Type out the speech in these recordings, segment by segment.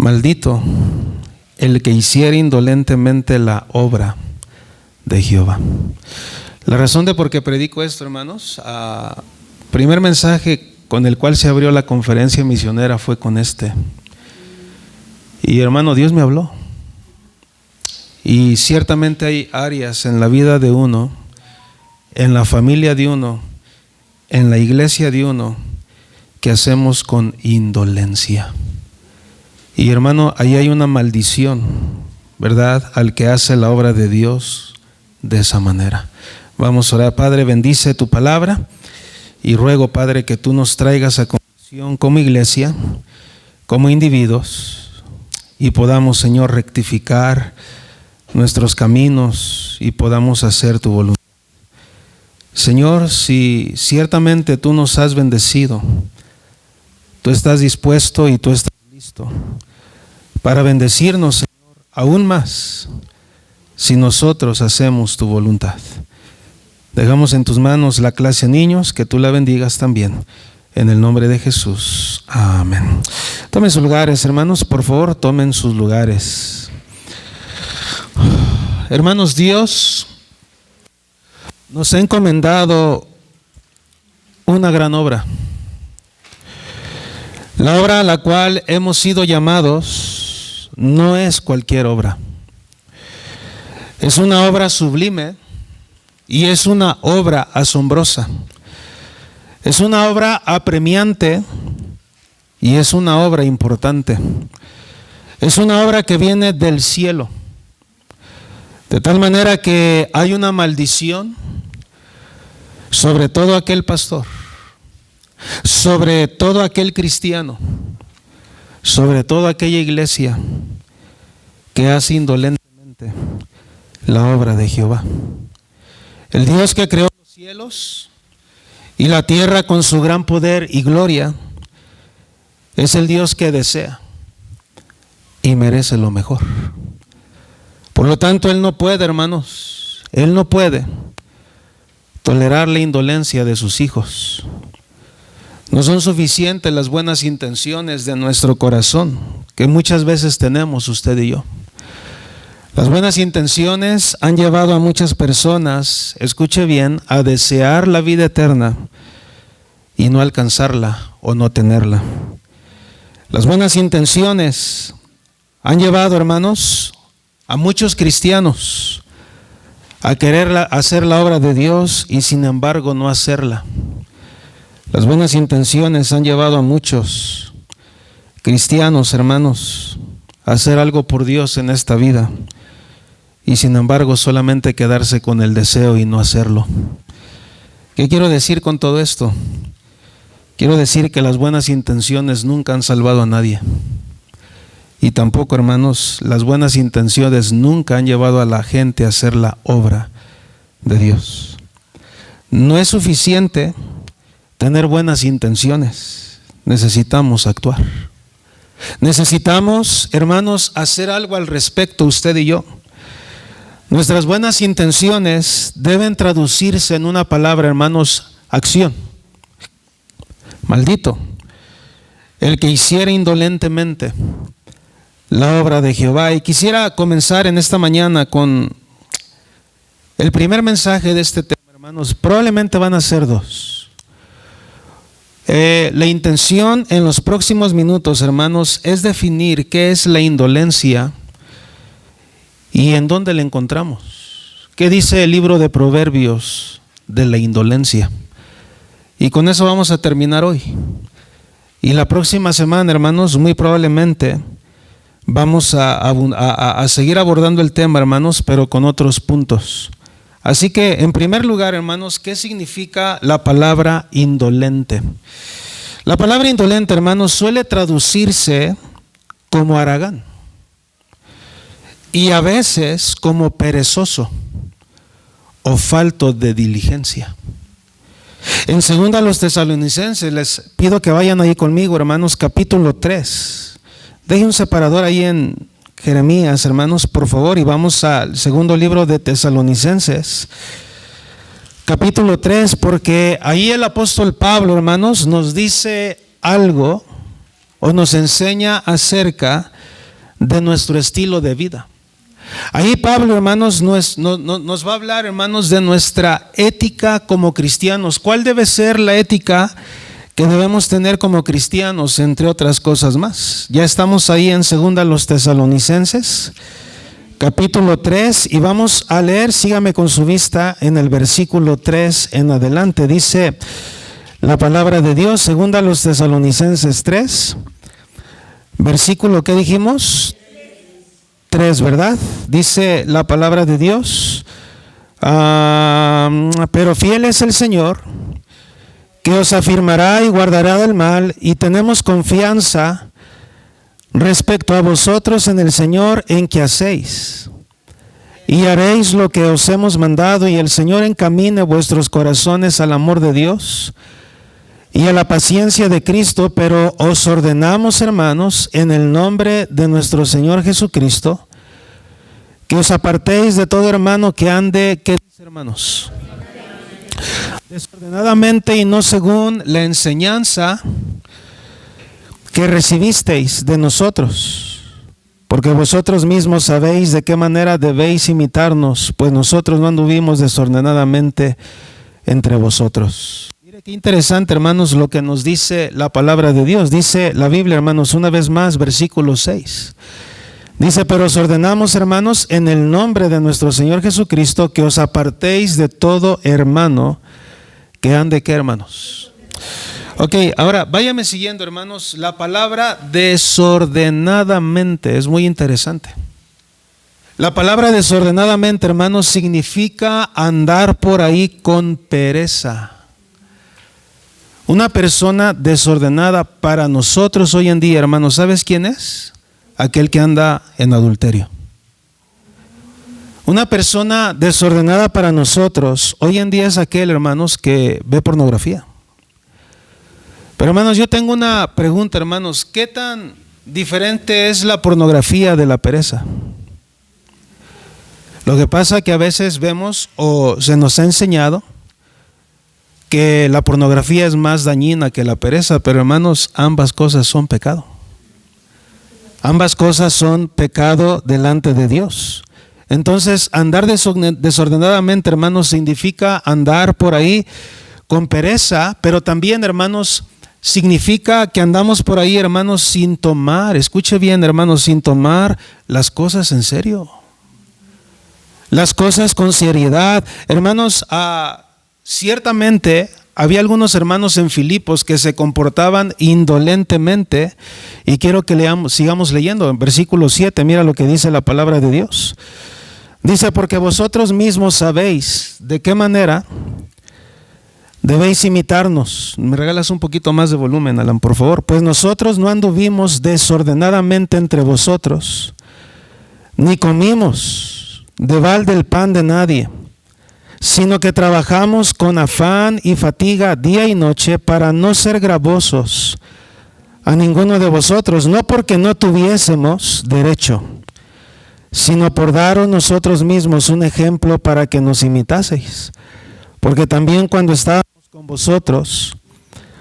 Maldito el que hiciera indolentemente la obra de Jehová. La razón de por qué predico esto, hermanos, primer mensaje con el cual se abrió la conferencia misionera fue con este. Y hermano, Dios me habló. Y ciertamente hay áreas en la vida de uno, en la familia de uno, en la iglesia de uno, que hacemos con indolencia. Y hermano, ahí hay una maldición, ¿verdad?, al que hace la obra de Dios de esa manera. Vamos a orar. Padre, bendice tu palabra y ruego, Padre, que tú nos traigas a convicción como iglesia, como individuos, y podamos, Señor, rectificar nuestros caminos y podamos hacer tu voluntad. Señor, si ciertamente tú nos has bendecido, tú estás dispuesto y tú estás listo para bendecirnos, Señor, aún más si nosotros hacemos tu voluntad. Dejamos en tus manos la clase de niños, que tú la bendigas también, en el nombre de Jesús. Amén. Tomen sus lugares, hermanos, por favor, tomen sus lugares. Hermanos, Dios nos ha encomendado una gran obra. La obra a la cual hemos sido llamados no es cualquier obra. Es una obra sublime y es una obra asombrosa. Es una obra apremiante y es una obra importante. Es una obra que viene del cielo. De tal manera que hay una maldición sobre todo aquel pastor, sobre todo aquel cristiano, sobre toda aquella iglesia que hace indolentemente la obra de Jehová. El Dios que creó los cielos y la tierra con su gran poder y gloria es el Dios que desea y merece lo mejor. Por lo tanto, Él no puede, hermanos, Él no puede tolerar la indolencia de sus hijos. No son suficientes las buenas intenciones de nuestro corazón, que muchas veces tenemos usted y yo. Las buenas intenciones han llevado a muchas personas, escuche bien, a desear la vida eterna y no alcanzarla o no tenerla. Las buenas intenciones han llevado, hermanos, a muchos cristianos a querer hacer la obra de Dios y sin embargo no hacerla. Las buenas intenciones han llevado a muchos cristianos, hermanos, a hacer algo por Dios en esta vida y sin embargo solamente quedarse con el deseo y no hacerlo. ¿Qué quiero decir con todo esto? Quiero decir que las buenas intenciones nunca han salvado a nadie. Y tampoco, hermanos, las buenas intenciones nunca han llevado a la gente a hacer la obra de Dios. No es suficiente tener buenas intenciones, necesitamos actuar. Necesitamos, hermanos, hacer algo al respecto, usted y yo. Nuestras buenas intenciones deben traducirse en una palabra, hermanos: acción. Maldito el que hiciera indolentemente la obra de Jehová. Y quisiera comenzar en esta mañana con el primer mensaje de este tema, hermanos. Probablemente van a ser dos. La intención en los próximos minutos, hermanos, es definir qué es la indolencia y en dónde la encontramos. ¿Qué dice el libro de Proverbios de la indolencia? Y con eso vamos a terminar hoy. Y la próxima semana, hermanos, muy probablemente vamos a seguir abordando el tema, hermanos, pero con otros puntos. Así que, en primer lugar, hermanos, ¿qué significa la palabra indolente? La palabra indolente, hermanos, suele traducirse como haragán y a veces como perezoso o falto de diligencia. En 2 Tesalonicenses, les pido que vayan ahí conmigo, hermanos, capítulo 3. Deje un separador ahí en Jeremías, hermanos, por favor, y vamos al segundo libro de Tesalonicenses, capítulo 3, porque ahí el apóstol Pablo, hermanos, nos dice algo o nos enseña acerca de nuestro estilo de vida. Ahí Pablo, hermanos, nos va a hablar, hermanos, de nuestra ética como cristianos. ¿Cuál debe ser la ética que debemos tener como cristianos, entre otras cosas más? Ya estamos ahí en 2 Tesalonicenses, capítulo 3, y vamos a leer, sígame con su vista, en el versículo 3 en adelante. Dice la palabra de Dios, 2 Tesalonicenses 3, versículo, ¿qué dijimos? 3, ¿verdad? Dice la palabra de Dios, pero fiel es el Señor, que os afirmará y guardará del mal, y tenemos confianza respecto a vosotros en el Señor en que hacéis, y haréis lo que os hemos mandado, y el Señor encamine vuestros corazones al amor de Dios y a la paciencia de Cristo. Pero os ordenamos, hermanos, en el nombre de nuestro Señor Jesucristo, que os apartéis de todo hermano que ande, ¿qué dice, hermanos? Desordenadamente, y no según la enseñanza que recibisteis de nosotros, porque vosotros mismos sabéis de qué manera debéis imitarnos, pues nosotros no anduvimos desordenadamente entre vosotros. Mire qué interesante, hermanos, lo que nos dice la palabra de Dios. Dice la Biblia, hermanos, una vez más, versículo 6. Dice, pero os ordenamos, hermanos, en el nombre de nuestro Señor Jesucristo, que os apartéis de todo hermano que ande, ¿qué, hermanos? Ok, ahora váyame siguiendo, hermanos. La palabra desordenadamente es muy interesante. La palabra desordenadamente, hermanos, significa andar por ahí con pereza. Una persona desordenada para nosotros hoy en día, hermanos, ¿sabes quién es? Aquel que anda en adulterio. Una persona desordenada para nosotros hoy en día es aquel, hermanos, que ve pornografía. Pero, hermanos, yo tengo una pregunta, hermanos. ¿Qué tan diferente es la pornografía de la pereza? Lo que pasa es que a veces vemos, o se nos ha enseñado, que la pornografía es más dañina que la pereza. Pero, hermanos, ambas cosas son pecado. Ambas cosas son pecado delante de Dios. Entonces, andar desordenadamente, hermanos, significa andar por ahí con pereza, pero también, hermanos, significa que andamos por ahí, hermanos, sin tomar, escuche bien, hermanos, sin tomar las cosas en serio. Las cosas con seriedad. Hermanos, ciertamente había algunos hermanos en Filipos que se comportaban indolentemente, y quiero que sigamos leyendo en versículo 7, mira lo que dice la palabra de Dios. Dice, porque vosotros mismos sabéis de qué manera debéis imitarnos. ¿Me regalas un poquito más de volumen, Alan, por favor? Pues nosotros no anduvimos desordenadamente entre vosotros, ni comimos de balde el pan de nadie, sino que trabajamos con afán y fatiga día y noche para no ser gravosos a ninguno de vosotros, no porque no tuviésemos derecho, sino por daros nosotros mismos un ejemplo para que nos imitaseis. Porque también cuando estábamos con vosotros,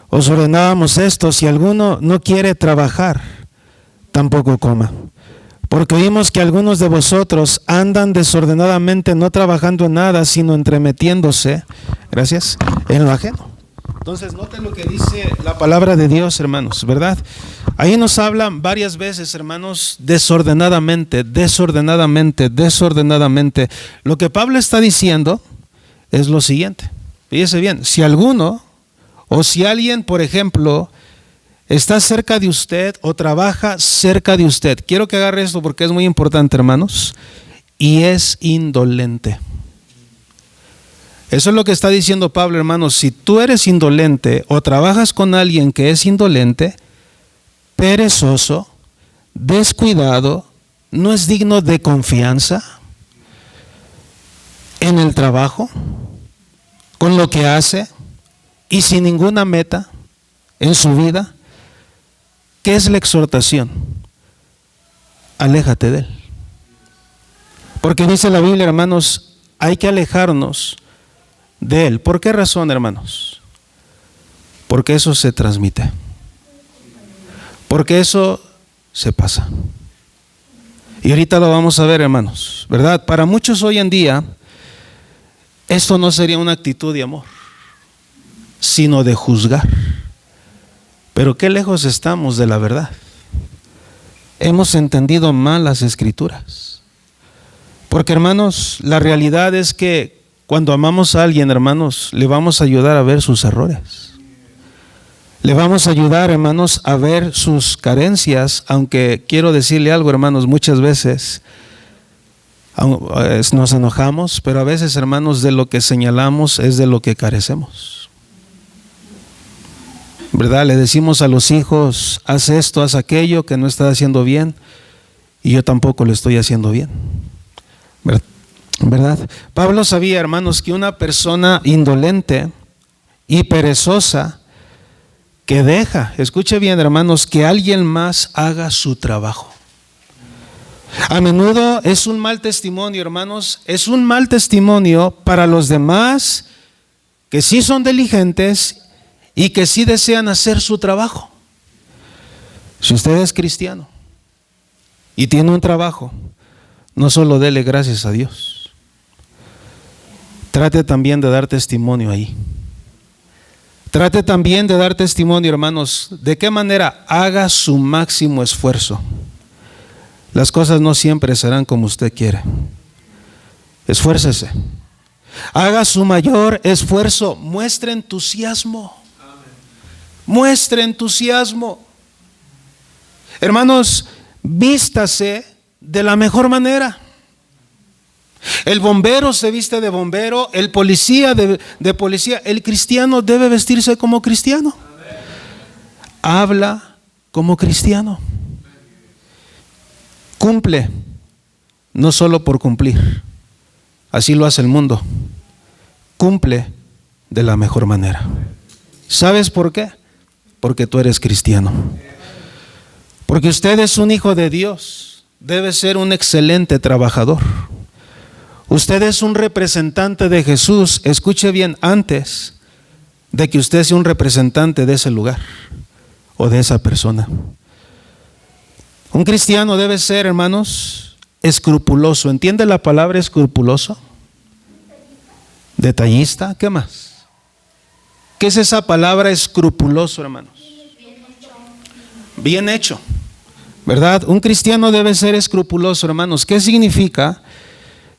os ordenábamos esto: si alguno no quiere trabajar, tampoco coma. Porque oímos que algunos de vosotros andan desordenadamente, no trabajando en nada, sino entremetiéndose, gracias, en lo ajeno. Entonces, noten lo que dice la palabra de Dios, hermanos, ¿verdad? Ahí nos hablan varias veces, hermanos, desordenadamente. Lo que Pablo está diciendo es lo siguiente. Fíjese bien, si alguno o si alguien, por ejemplo, está cerca de usted o trabaja cerca de usted, quiero que agarre esto porque es muy importante, hermanos, y es indolente. Eso es lo que está diciendo Pablo, hermanos. Si tú eres indolente o trabajas con alguien que es indolente, perezoso, descuidado, no es digno de confianza en el trabajo, con lo que hace y sin ninguna meta en su vida, ¿qué es la exhortación? Aléjate de él. Porque dice la Biblia, hermanos, hay que alejarnos de él. ¿Por qué razón, hermanos? Porque eso se transmite. Porque eso se pasa. Y ahorita lo vamos a ver, hermanos, ¿verdad? Para muchos hoy en día, esto no sería una actitud de amor, sino de juzgar. Pero qué lejos estamos de la verdad. Hemos entendido mal las Escrituras. Porque, hermanos, la realidad es que cuando amamos a alguien, hermanos, le vamos a ayudar a ver sus errores. Le vamos a ayudar, hermanos, a ver sus carencias, aunque quiero decirle algo, hermanos, muchas veces nos enojamos, pero a veces, hermanos, de lo que señalamos es de lo que carecemos. ¿Verdad? Le decimos a los hijos, haz esto, haz aquello que no está haciendo bien, y yo tampoco lo estoy haciendo bien. ¿Verdad? Pablo sabía, hermanos, que una persona indolente y perezosa que deja, escuche bien, hermanos, que alguien más haga su trabajo. A menudo es un mal testimonio, hermanos, es un mal testimonio para los demás que sí son diligentes y que sí desean hacer su trabajo. Si usted es cristiano y tiene un trabajo, no solo dele gracias a Dios, trate también de dar testimonio ahí. Trate también de dar testimonio, hermanos, de qué manera haga su máximo esfuerzo. Las cosas no siempre serán como usted quiere. Esfuércese. Haga su mayor esfuerzo. Muestre entusiasmo. Muestre entusiasmo. Hermanos, vístase de la mejor manera. El bombero se viste de bombero, el policía de policía. El cristiano debe vestirse como cristiano. Habla como cristiano. Cumple, no solo por cumplir. Así lo hace el mundo. Cumple de la mejor manera. ¿Sabes por qué? Porque tú eres cristiano. Porque usted es un hijo de Dios. Debe ser un excelente trabajador. Usted es un representante de Jesús. Escuche bien, antes de que usted sea un representante de ese lugar o de esa persona. Un cristiano debe ser, hermanos, escrupuloso. ¿Entiende la palabra escrupuloso? Detallista. ¿Qué más? ¿Qué es esa palabra escrupuloso, hermanos? Bien hecho, ¿verdad? Un cristiano debe ser escrupuloso, hermanos. ¿Qué significa?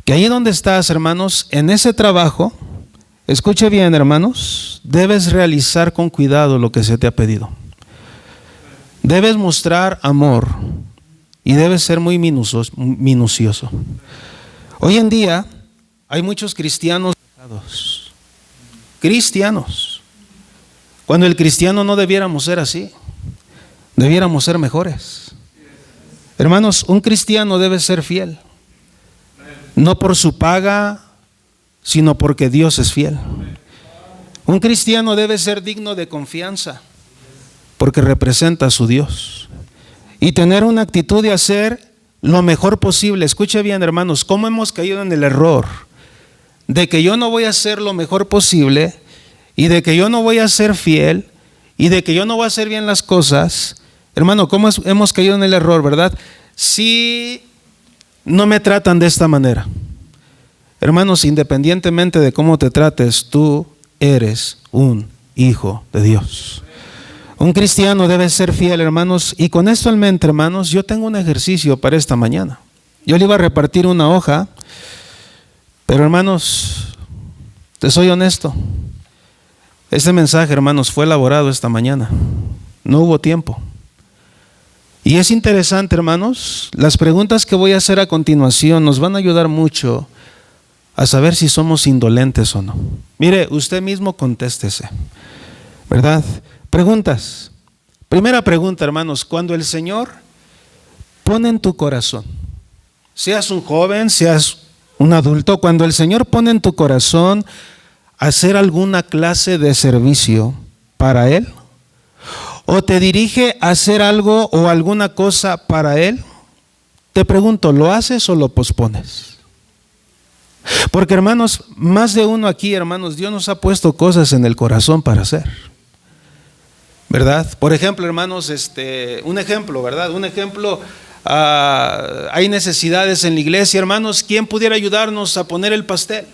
Que ahí donde estás, hermanos, en ese trabajo, escuche bien, hermanos, debes realizar con cuidado lo que se te ha pedido. Debes mostrar amor y debes ser muy minucioso. Hoy en día hay muchos cristianos, cuando el cristiano no debiéramos ser así, debiéramos ser mejores. Hermanos, un cristiano debe ser fiel. No por su paga, sino porque Dios es fiel. Un cristiano debe ser digno de confianza, porque representa a su Dios. Y tener una actitud de hacer lo mejor posible. Escuche bien, hermanos, cómo hemos caído en el error de que yo no voy a hacer lo mejor posible, y de que yo no voy a ser fiel, y de que yo no voy a hacer bien las cosas. Hermano, ¿cómo hemos caído en el error, verdad? Si no me tratan de esta manera. Hermanos, independientemente de cómo te trates, tú eres un hijo de Dios. Un cristiano debe ser fiel, hermanos. Y con esto en mente, hermanos, yo tengo un ejercicio para esta mañana. Yo le iba a repartir una hoja, pero hermanos, te soy honesto. Este mensaje, hermanos, fue elaborado esta mañana. No hubo tiempo. Y es interesante, hermanos, las preguntas que voy a hacer a continuación nos van a ayudar mucho a saber si somos indolentes o no. Mire, usted mismo contéstese, ¿verdad? Preguntas. Primera pregunta, hermanos, cuando el Señor pone en tu corazón, seas un joven, seas un adulto, cuando el Señor pone en tu corazón hacer alguna clase de servicio para Él, o te dirige a hacer algo o alguna cosa para Él, te pregunto, ¿lo haces o lo pospones? Porque, hermanos, más de uno aquí, hermanos, Dios nos ha puesto cosas en el corazón para hacer, ¿verdad? Por ejemplo, hermanos, un ejemplo, ¿verdad? Un ejemplo, hay necesidades en la iglesia, hermanos, ¿quién pudiera ayudarnos a poner el pastel?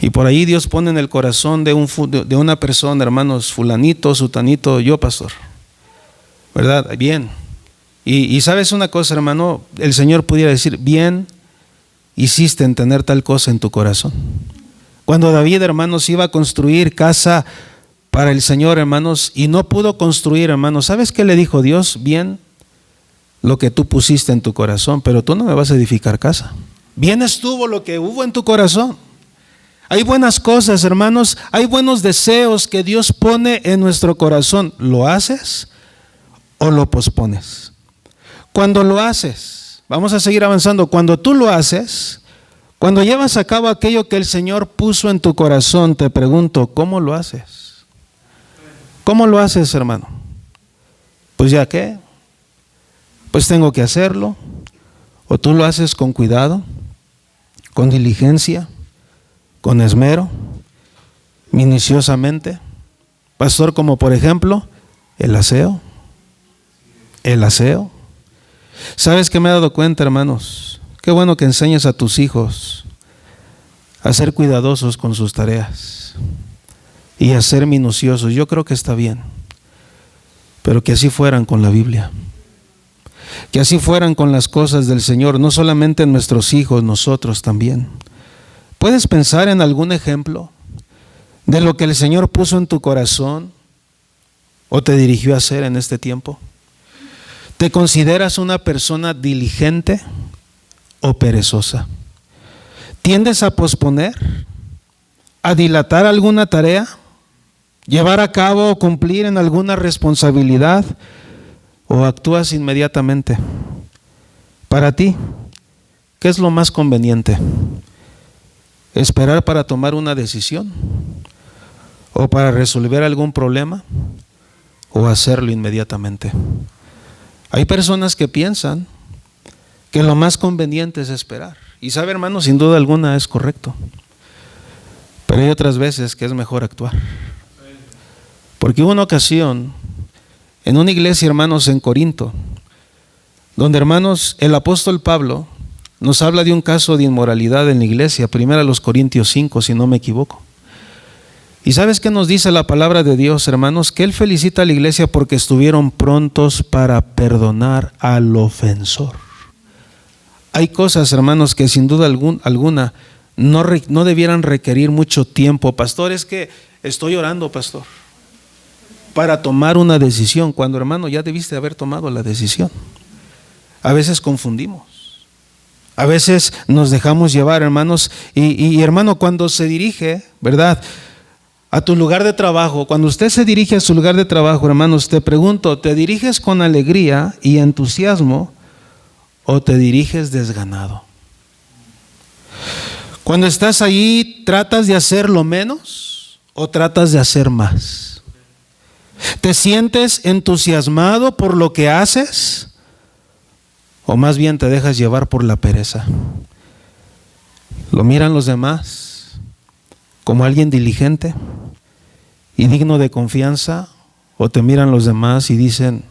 Y por ahí Dios pone en el corazón de una persona, hermanos, fulanito, sutanito, yo pastor, ¿verdad? Bien. Y sabes una cosa, hermano, el Señor pudiera decir, bien hiciste en tener tal cosa en tu corazón. Cuando David, hermanos, iba a construir casa para el Señor, hermanos, y no pudo construir, hermanos, ¿sabes qué le dijo Dios? Bien lo que tú pusiste en tu corazón, pero tú no me vas a edificar casa. Bien estuvo lo que hubo en tu corazón. Hay buenas cosas, hermanos, hay buenos deseos que Dios pone en nuestro corazón. ¿Lo haces o lo pospones? Cuando lo haces, vamos a seguir avanzando, cuando tú lo haces, cuando llevas a cabo aquello que el Señor puso en tu corazón, te pregunto, ¿cómo lo haces? ¿Cómo lo haces, hermano? Pues ya qué, pues tengo que hacerlo, o tú lo haces con cuidado, con diligencia, con esmero, minuciosamente, pastor, como por ejemplo, el aseo. ¿Sabes qué me he dado cuenta, hermanos? Qué bueno que enseñes a tus hijos a ser cuidadosos con sus tareas y a ser minuciosos. Yo creo que está bien, pero que así fueran con la Biblia, que así fueran con las cosas del Señor, no solamente nuestros hijos, nosotros también. ¿Puedes pensar en algún ejemplo de lo que el Señor puso en tu corazón o te dirigió a hacer en este tiempo? ¿Te consideras una persona diligente o perezosa? ¿Tiendes a posponer, a dilatar alguna tarea, llevar a cabo o cumplir en alguna responsabilidad, o actúas inmediatamente? Para ti, ¿qué es lo más conveniente? ¿Esperar para tomar una decisión? ¿O para resolver algún problema? ¿O hacerlo inmediatamente? Hay personas que piensan que lo más conveniente es esperar. Y sabe, hermano, sin duda alguna es correcto. Pero hay otras veces que es mejor actuar. Porque hubo una ocasión en una iglesia, hermanos, en Corinto, donde, hermanos, el apóstol Pablo nos habla de un caso de inmoralidad en la iglesia, 1 Corintios 5, si no me equivoco. ¿Y sabes qué nos dice la palabra de Dios, hermanos? Que él felicita a la iglesia porque estuvieron prontos para perdonar al ofensor. Hay cosas, hermanos, que sin duda alguna no debieran requerir mucho tiempo. Pastor, es que estoy orando, pastor, para tomar una decisión, cuando, hermano, ya debiste haber tomado la decisión. A veces confundimos. A veces nos dejamos llevar, hermanos, y hermano, cuando se dirige, ¿verdad?, a tu lugar de trabajo, cuando usted se dirige a su lugar de trabajo, hermanos, te pregunto, ¿te diriges con alegría y entusiasmo o te diriges desganado? Cuando estás ahí, ¿tratas de hacer lo menos o tratas de hacer más? ¿Te sientes entusiasmado por lo que haces o más bien te dejas llevar por la pereza? ¿Lo miran los demás como alguien diligente y digno de confianza, o te miran los demás y dicen,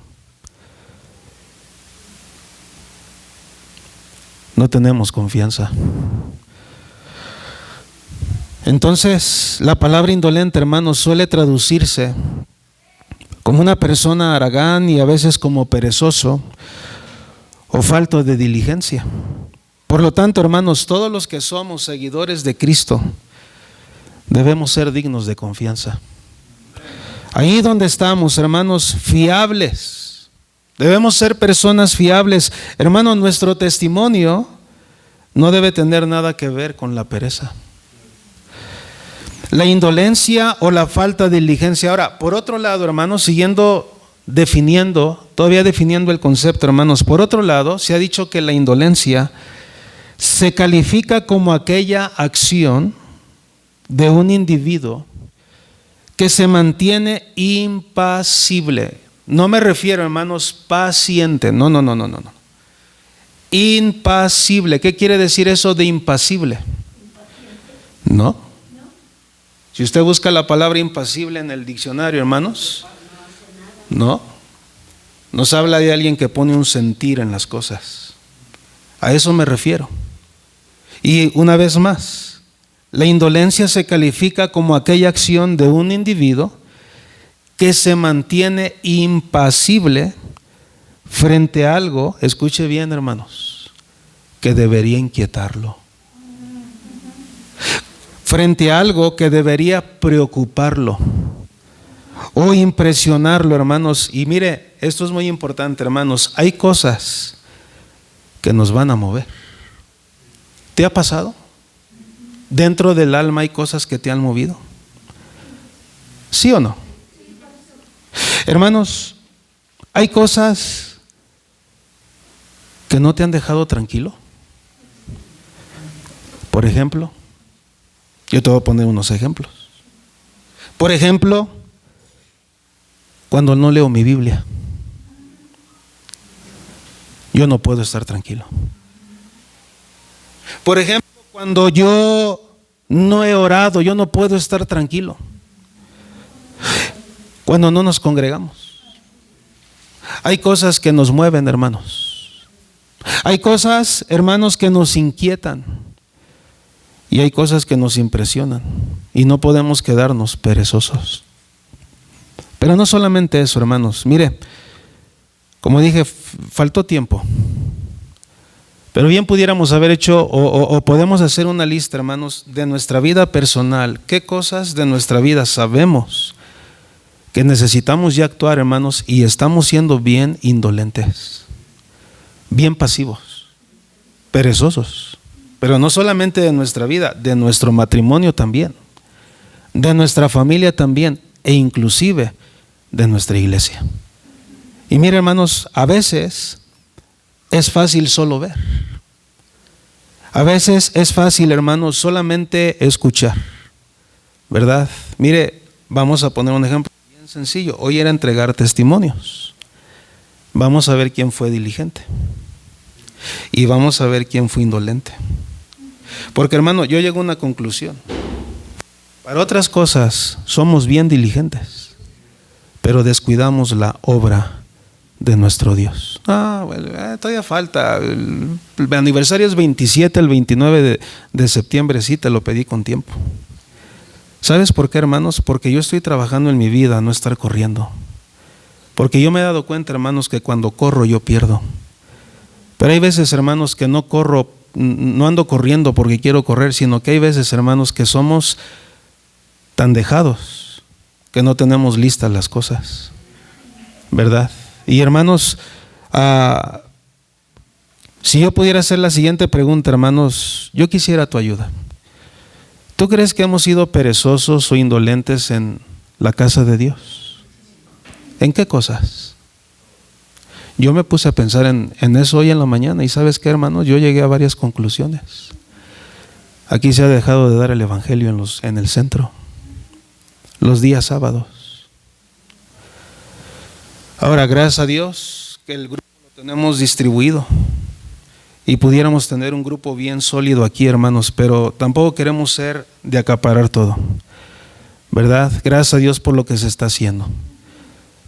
no tenemos confianza? Entonces, la palabra indolente, hermanos, suele traducirse como una persona haragán y a veces como perezoso o falto de diligencia. Por lo tanto, hermanos, todos los que somos seguidores de Cristo debemos ser dignos de confianza. Ahí donde estamos, hermanos, fiables. Debemos ser personas fiables. Hermano, nuestro testimonio no debe tener nada que ver con la pereza, la indolencia o la falta de diligencia. Ahora, por otro lado, hermanos, todavía definiendo el concepto, hermanos, por otro lado, se ha dicho que la indolencia se califica como aquella acción de un individuo que se mantiene impasible. No me refiero, hermanos, paciente. No. Impasible. ¿Qué quiere decir eso de impasible? No. Si usted busca la palabra impasible en el diccionario, hermanos, no. Nos habla de alguien que pone un sentir en las cosas. A eso me refiero. Y una vez más, la indolencia se califica como aquella acción de un individuo que se mantiene impasible frente a algo, escuche bien hermanos, que debería inquietarlo. Frente a algo que debería preocuparlo o impresionarlo, hermanos. Y mire, esto es muy importante, hermanos. Hay cosas que nos van a mover. ¿Te ha pasado? Dentro del alma hay cosas que te han movido. ¿Sí o no? Hermanos, hay cosas que no te han dejado tranquilo. Por ejemplo, yo te voy a poner unos ejemplos. Por ejemplo, cuando no leo mi Biblia, yo no puedo estar tranquilo. Por ejemplo, cuando yo no he orado, yo no puedo estar tranquilo. Cuando no nos congregamos. Hay cosas que nos mueven, hermanos. Hay cosas, hermanos, que nos inquietan. Y hay cosas que nos impresionan. Y no podemos quedarnos perezosos. Pero no solamente eso, hermanos. Mire, como dije, faltó tiempo. Pero bien pudiéramos haber hecho o podemos hacer una lista, hermanos, de nuestra vida personal. ¿Qué cosas de nuestra vida sabemos que necesitamos ya actuar, hermanos, y estamos siendo bien indolentes, bien pasivos, perezosos? Pero no solamente de nuestra vida, de nuestro matrimonio también, de nuestra familia también, e inclusive de nuestra iglesia. Y mire, hermanos, a veces es fácil solo ver. A veces es fácil, hermanos, solamente escuchar, ¿verdad? Mire, vamos a poner un ejemplo bien sencillo. Hoy era entregar testimonios. Vamos a ver quién fue diligente. Y vamos a ver quién fue indolente. Porque, hermano, yo llego a una conclusión. Para otras cosas somos bien diligentes, pero descuidamos la obra de nuestro Dios. Bueno, todavía falta. El aniversario es 27, el 29 de septiembre, sí, te lo pedí con tiempo. ¿Sabes por qué, hermanos? Porque yo estoy trabajando en mi vida, no estar corriendo. Porque yo me he dado cuenta, hermanos, que cuando corro yo pierdo. Pero hay veces, hermanos, que no corro, no ando corriendo porque quiero correr, sino que hay veces, hermanos, que somos tan dejados que no tenemos listas las cosas, ¿verdad? Y hermanos, si yo pudiera hacer la siguiente pregunta, hermanos, yo quisiera tu ayuda. ¿Tú crees que hemos sido perezosos o indolentes en la casa de Dios? ¿En qué cosas? Yo me puse a pensar en eso hoy en la mañana y ¿sabes qué, hermanos? Yo llegué a varias conclusiones. Aquí se ha dejado de dar el evangelio en el centro, los días sábados. Ahora, gracias a Dios que el grupo lo tenemos distribuido y pudiéramos tener un grupo bien sólido aquí, hermanos, pero tampoco queremos ser de acaparar todo, ¿verdad? Gracias a Dios por lo que se está haciendo.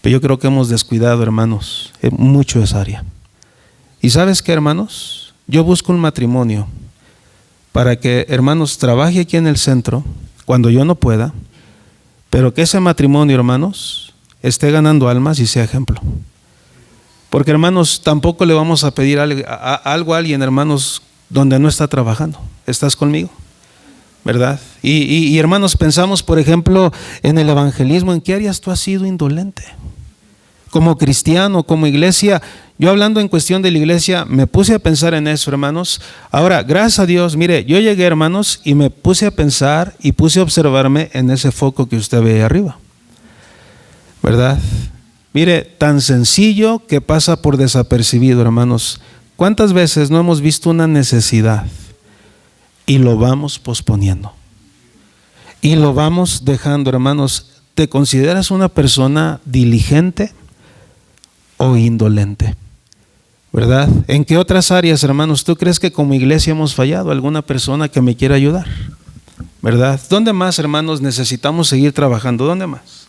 Pero yo creo que hemos descuidado, hermanos, mucho esa área. ¿Y sabes qué, hermanos? Yo busco un matrimonio para que, hermanos, trabaje aquí en el centro cuando yo no pueda, pero que ese matrimonio, hermanos, esté ganando almas y sea ejemplo. Porque, hermanos, tampoco le vamos a pedir algo a alguien, hermanos, donde no está trabajando. ¿Estás conmigo? ¿Verdad? Y hermanos, pensamos, por ejemplo, en el evangelismo. ¿En qué áreas tú has sido indolente? Como cristiano, como iglesia. Yo hablando en cuestión de la iglesia, me puse a pensar en eso, hermanos. Ahora, gracias a Dios, mire, yo llegué, hermanos, y me puse a pensar y puse a observarme en ese foco que usted ve ahí arriba, ¿verdad? Mire, tan sencillo que pasa por desapercibido, hermanos. ¿Cuántas veces no hemos visto una necesidad y lo vamos posponiendo? Y lo vamos dejando, hermanos. ¿Te consideras una persona diligente o indolente? ¿Verdad? ¿En qué otras áreas, hermanos, tú crees que como iglesia hemos fallado? ¿Alguna persona que me quiera ayudar? ¿Verdad? ¿Dónde más, hermanos, necesitamos seguir trabajando? ¿Dónde más?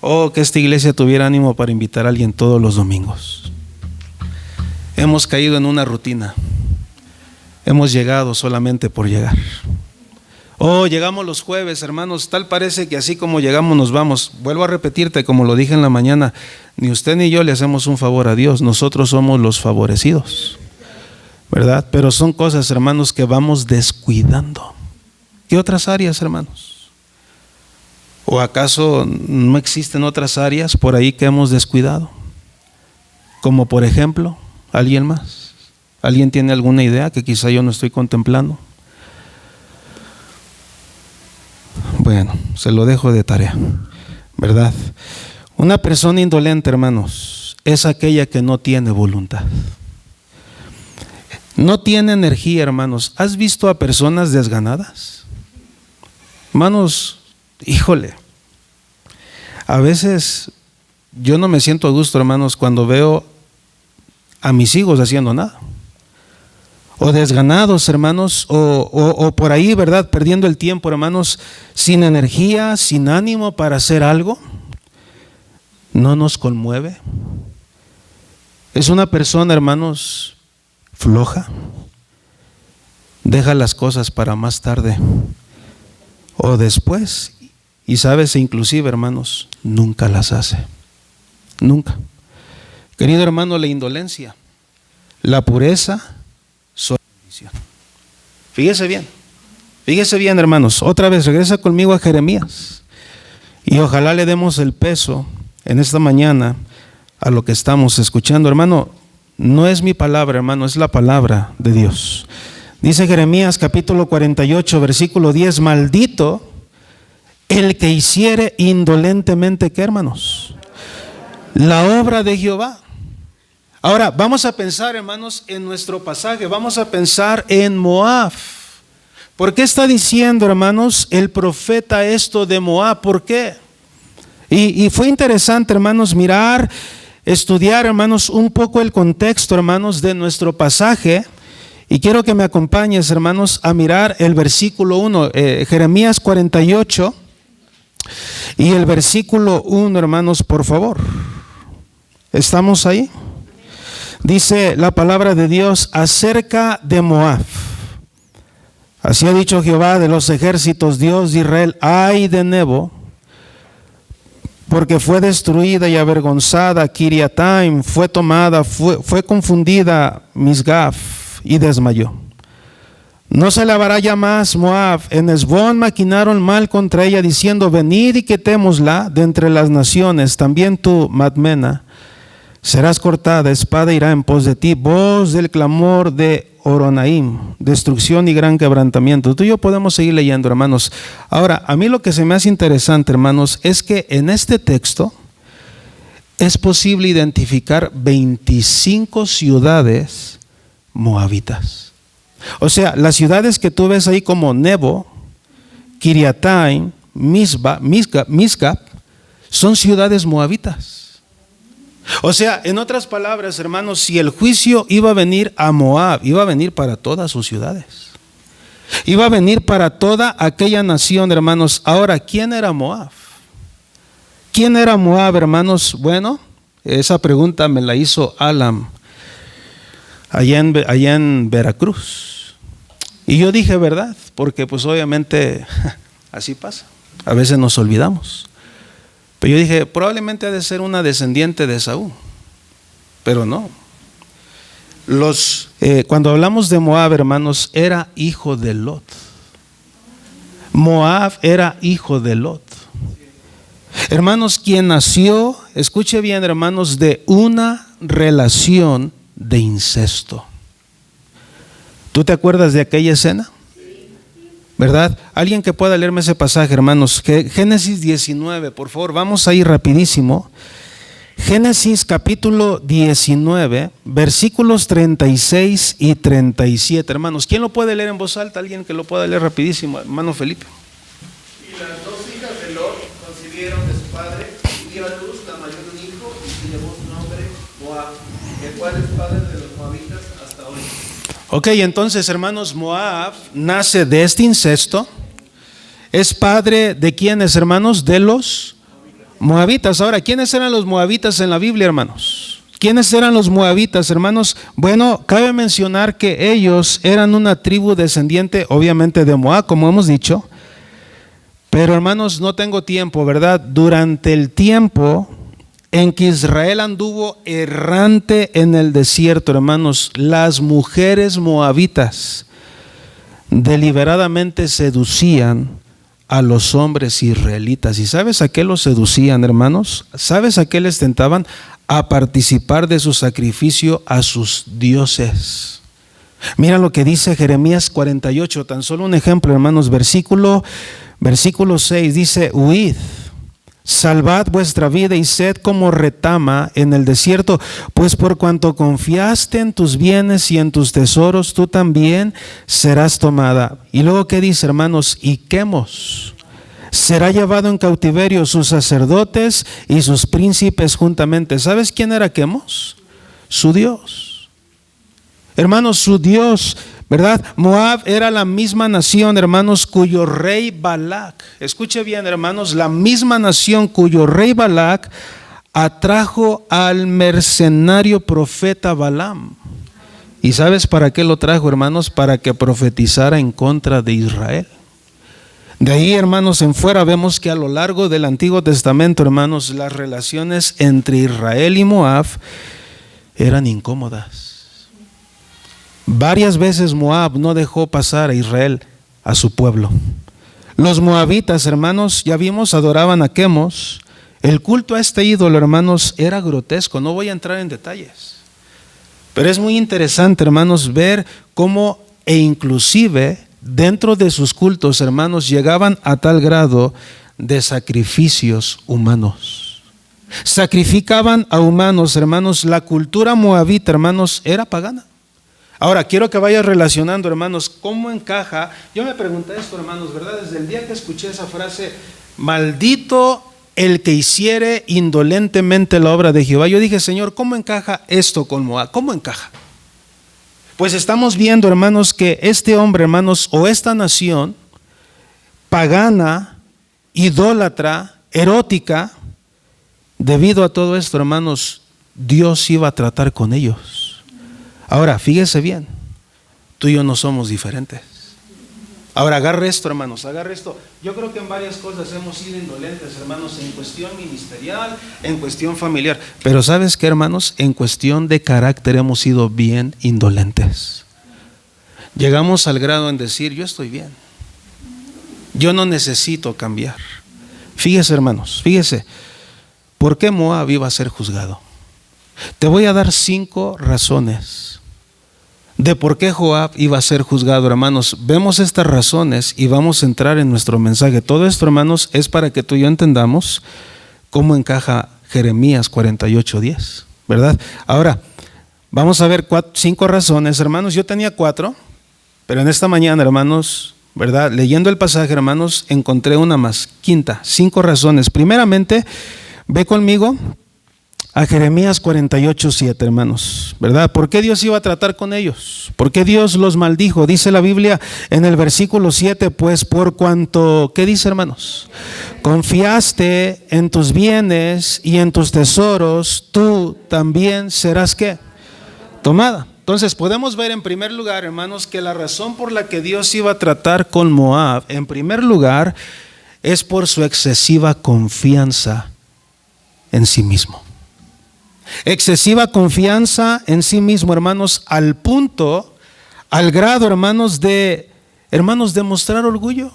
Oh, que esta iglesia tuviera ánimo para invitar a alguien todos los domingos. Hemos caído en una rutina. Hemos llegado solamente por llegar. Oh, llegamos los jueves, hermanos, tal parece que así como llegamos nos vamos. Vuelvo a repetirte, como lo dije en la mañana, ni usted ni yo le hacemos un favor a Dios, nosotros somos los favorecidos, ¿verdad? Pero son cosas, hermanos, que vamos descuidando. ¿Qué otras áreas, hermanos? ¿O acaso no existen otras áreas por ahí que hemos descuidado? Como por ejemplo, ¿alguien más? ¿Alguien tiene alguna idea que quizá yo no estoy contemplando? Bueno, se lo dejo de tarea, ¿verdad? Una persona indolente, hermanos, es aquella que no tiene voluntad. No tiene energía, hermanos. ¿Has visto a personas desganadas? Hermanos, híjole, a veces yo no me siento a gusto, hermanos, cuando veo a mis hijos haciendo nada. O desganados, hermanos, o por ahí, ¿verdad? Perdiendo el tiempo, hermanos, sin energía, sin ánimo para hacer algo. ¿No nos conmueve? Es una persona, hermanos, floja. Deja las cosas para más tarde o después. Y sabes, inclusive, hermanos, nunca las hace. Nunca. Querido hermano, la indolencia, la pureza, son bendición. Fíjese bien, hermanos. Otra vez, regresa conmigo a Jeremías. Y ojalá le demos el peso en esta mañana a lo que estamos escuchando. Hermano, no es mi palabra, hermano, es la palabra de Dios. Dice Jeremías capítulo 48, versículo 10, maldito el que hiciere indolentemente, ¿qué, hermanos? La obra de Jehová. Ahora, vamos a pensar, hermanos, en nuestro pasaje, vamos a pensar en Moab. ¿Por qué está diciendo, hermanos, el profeta esto de Moab? ¿Por qué? Y fue interesante, hermanos, mirar, estudiar, hermanos, un poco el contexto, hermanos, de nuestro pasaje. Y quiero que me acompañes, hermanos, a mirar el versículo 1, Jeremías 48. Y el versículo 1, hermanos, por favor. ¿Estamos ahí? Dice la palabra de Dios acerca de Moab. Así ha dicho Jehová de los ejércitos, Dios de Israel: ay de Nebo, porque fue destruida y avergonzada Kiriataim, fue tomada, fue confundida Misgaf y desmayó. No se alabará ya más Moab. En Hesbón maquinaron mal contra ella, diciendo: venid y quitémosla de entre las naciones. También tú, Madmena, serás cortada, espada irá en pos de ti, voz del clamor de Horonaim, destrucción y gran quebrantamiento. Tú y yo podemos seguir leyendo, hermanos. Ahora, a mí lo que se me hace interesante, hermanos, es que en este texto es posible identificar 25 ciudades moabitas. O sea, las ciudades que tú ves ahí como Nebo, Kiriataim, Misgab, son ciudades moabitas. O sea, en otras palabras, hermanos, si el juicio iba a venir a Moab, iba a venir para todas sus ciudades. Iba a venir para toda aquella nación, hermanos. Ahora, ¿quién era Moab? ¿Quién era Moab, hermanos? Bueno, esa pregunta me la hizo Alam allá en Veracruz. Y yo dije, ¿verdad? Porque pues obviamente así pasa. A veces nos olvidamos. Pero yo dije, probablemente ha de ser una descendiente de Esaú. Pero no. Cuando hablamos de Moab, hermanos, era hijo de Lot. Moab era hijo de Lot. Hermanos, quien nació, escuche bien, hermanos, de una relación de incesto. ¿Tú te acuerdas de aquella escena? ¿Verdad? Alguien que pueda leerme ese pasaje, hermanos. Génesis 19, por favor, vamos a ir rapidísimo. Génesis capítulo 19, versículos 36 y 37, hermanos. ¿Quién lo puede leer en voz alta? Alguien que lo pueda leer rapidísimo, hermano Felipe. Y las dos hijas de Lot concibieron de su padre, y dio a luz la mayor un hijo, y se llamó su nombre Moab, el cual es padre de los moabitas hasta hoy. Ok, entonces, hermanos, Moab nace de este incesto. ¿Es padre de quiénes, hermanos? De los Moabitas. Ahora, ¿quiénes eran los moabitas en la Biblia, hermanos? ¿Quiénes eran los moabitas, hermanos? Bueno, cabe mencionar que ellos eran una tribu descendiente, obviamente, de Moab, como hemos dicho. Pero, hermanos, no tengo tiempo, ¿verdad? Durante el tiempo en que Israel anduvo errante en el desierto, hermanos, las mujeres moabitas deliberadamente seducían a los hombres israelitas. ¿Y sabes a qué los seducían, hermanos? ¿Sabes a qué les tentaban? A participar de su sacrificio a sus dioses. Mira lo que dice Jeremías 48, tan solo un ejemplo, hermanos, versículo 6, dice: huid, salvad vuestra vida y sed como retama en el desierto, pues por cuanto confiaste en tus bienes y en tus tesoros, tú también serás tomada. Y luego, ¿qué dice, hermanos? Y Quemos será llevado en cautiverio, sus sacerdotes y sus príncipes juntamente. ¿Sabes quién era Quemos? Su Dios. Hermanos, su Dios, ¿verdad? Moab era la misma nación, hermanos, cuyo rey Balac, escuche bien, hermanos, la misma nación cuyo rey Balac atrajo al mercenario profeta Balaam. ¿Y sabes para qué lo trajo, hermanos? Para que profetizara en contra de Israel. De ahí, hermanos, en fuera vemos que a lo largo del Antiguo Testamento, hermanos, las relaciones entre Israel y Moab eran incómodas. Varias veces Moab no dejó pasar a Israel, a su pueblo. Los moabitas, hermanos, ya vimos, adoraban a Quemos. El culto a este ídolo, hermanos, era grotesco. No voy a entrar en detalles, pero es muy interesante, hermanos, ver cómo inclusive dentro de sus cultos, hermanos, llegaban a tal grado de sacrificios humanos. Sacrificaban a humanos, hermanos. La cultura moabita, hermanos, era pagana. Ahora, quiero que vayas relacionando, hermanos, cómo encaja. Yo me pregunté esto, hermanos, ¿verdad? Desde el día que escuché esa frase, maldito el que hiciere indolentemente la obra de Jehová. Yo dije, Señor, ¿cómo encaja esto con Moab? ¿Cómo encaja? Pues estamos viendo, hermanos, que este hombre, hermanos, o esta nación pagana, idólatra, erótica, debido a todo esto, hermanos, Dios iba a tratar con ellos. Ahora, fíjese bien, tú y yo no somos diferentes. Ahora, agarre esto, hermanos, agarre esto. Yo creo que en varias cosas hemos sido indolentes, hermanos, en cuestión ministerial, en cuestión familiar. Pero ¿sabes qué, hermanos? En cuestión de carácter hemos sido bien indolentes. Llegamos al grado en decir, yo estoy bien. Yo no necesito cambiar. Fíjese, hermanos, fíjese. ¿Por qué Moab iba a ser juzgado? Te voy a dar 5 razones de por qué Joab iba a ser juzgado, hermanos. Vemos estas razones y vamos a entrar en nuestro mensaje. Todo esto, hermanos, es para que tú y yo entendamos cómo encaja Jeremías 48:10, ¿verdad? Ahora, vamos a ver 5 razones, hermanos. Yo tenía 4, pero en esta mañana, hermanos, ¿verdad? Leyendo el pasaje, hermanos, encontré una más, 5, 5 razones. Primeramente, ve conmigo a Jeremías 48:7, hermanos, ¿verdad? ¿Por qué Dios iba a tratar con ellos? ¿Por qué Dios los maldijo? Dice la Biblia en el versículo 7, pues por cuanto, ¿qué dice, hermanos? Confiaste en tus bienes y en tus tesoros, tú también serás, ¿qué? Tomada. Entonces podemos ver en primer lugar, hermanos, que la razón por la que Dios iba a tratar con Moab, en primer lugar, es por su excesiva confianza en sí mismo. Excesiva confianza en sí mismo, hermanos, al punto, al grado, hermanos, de mostrar orgullo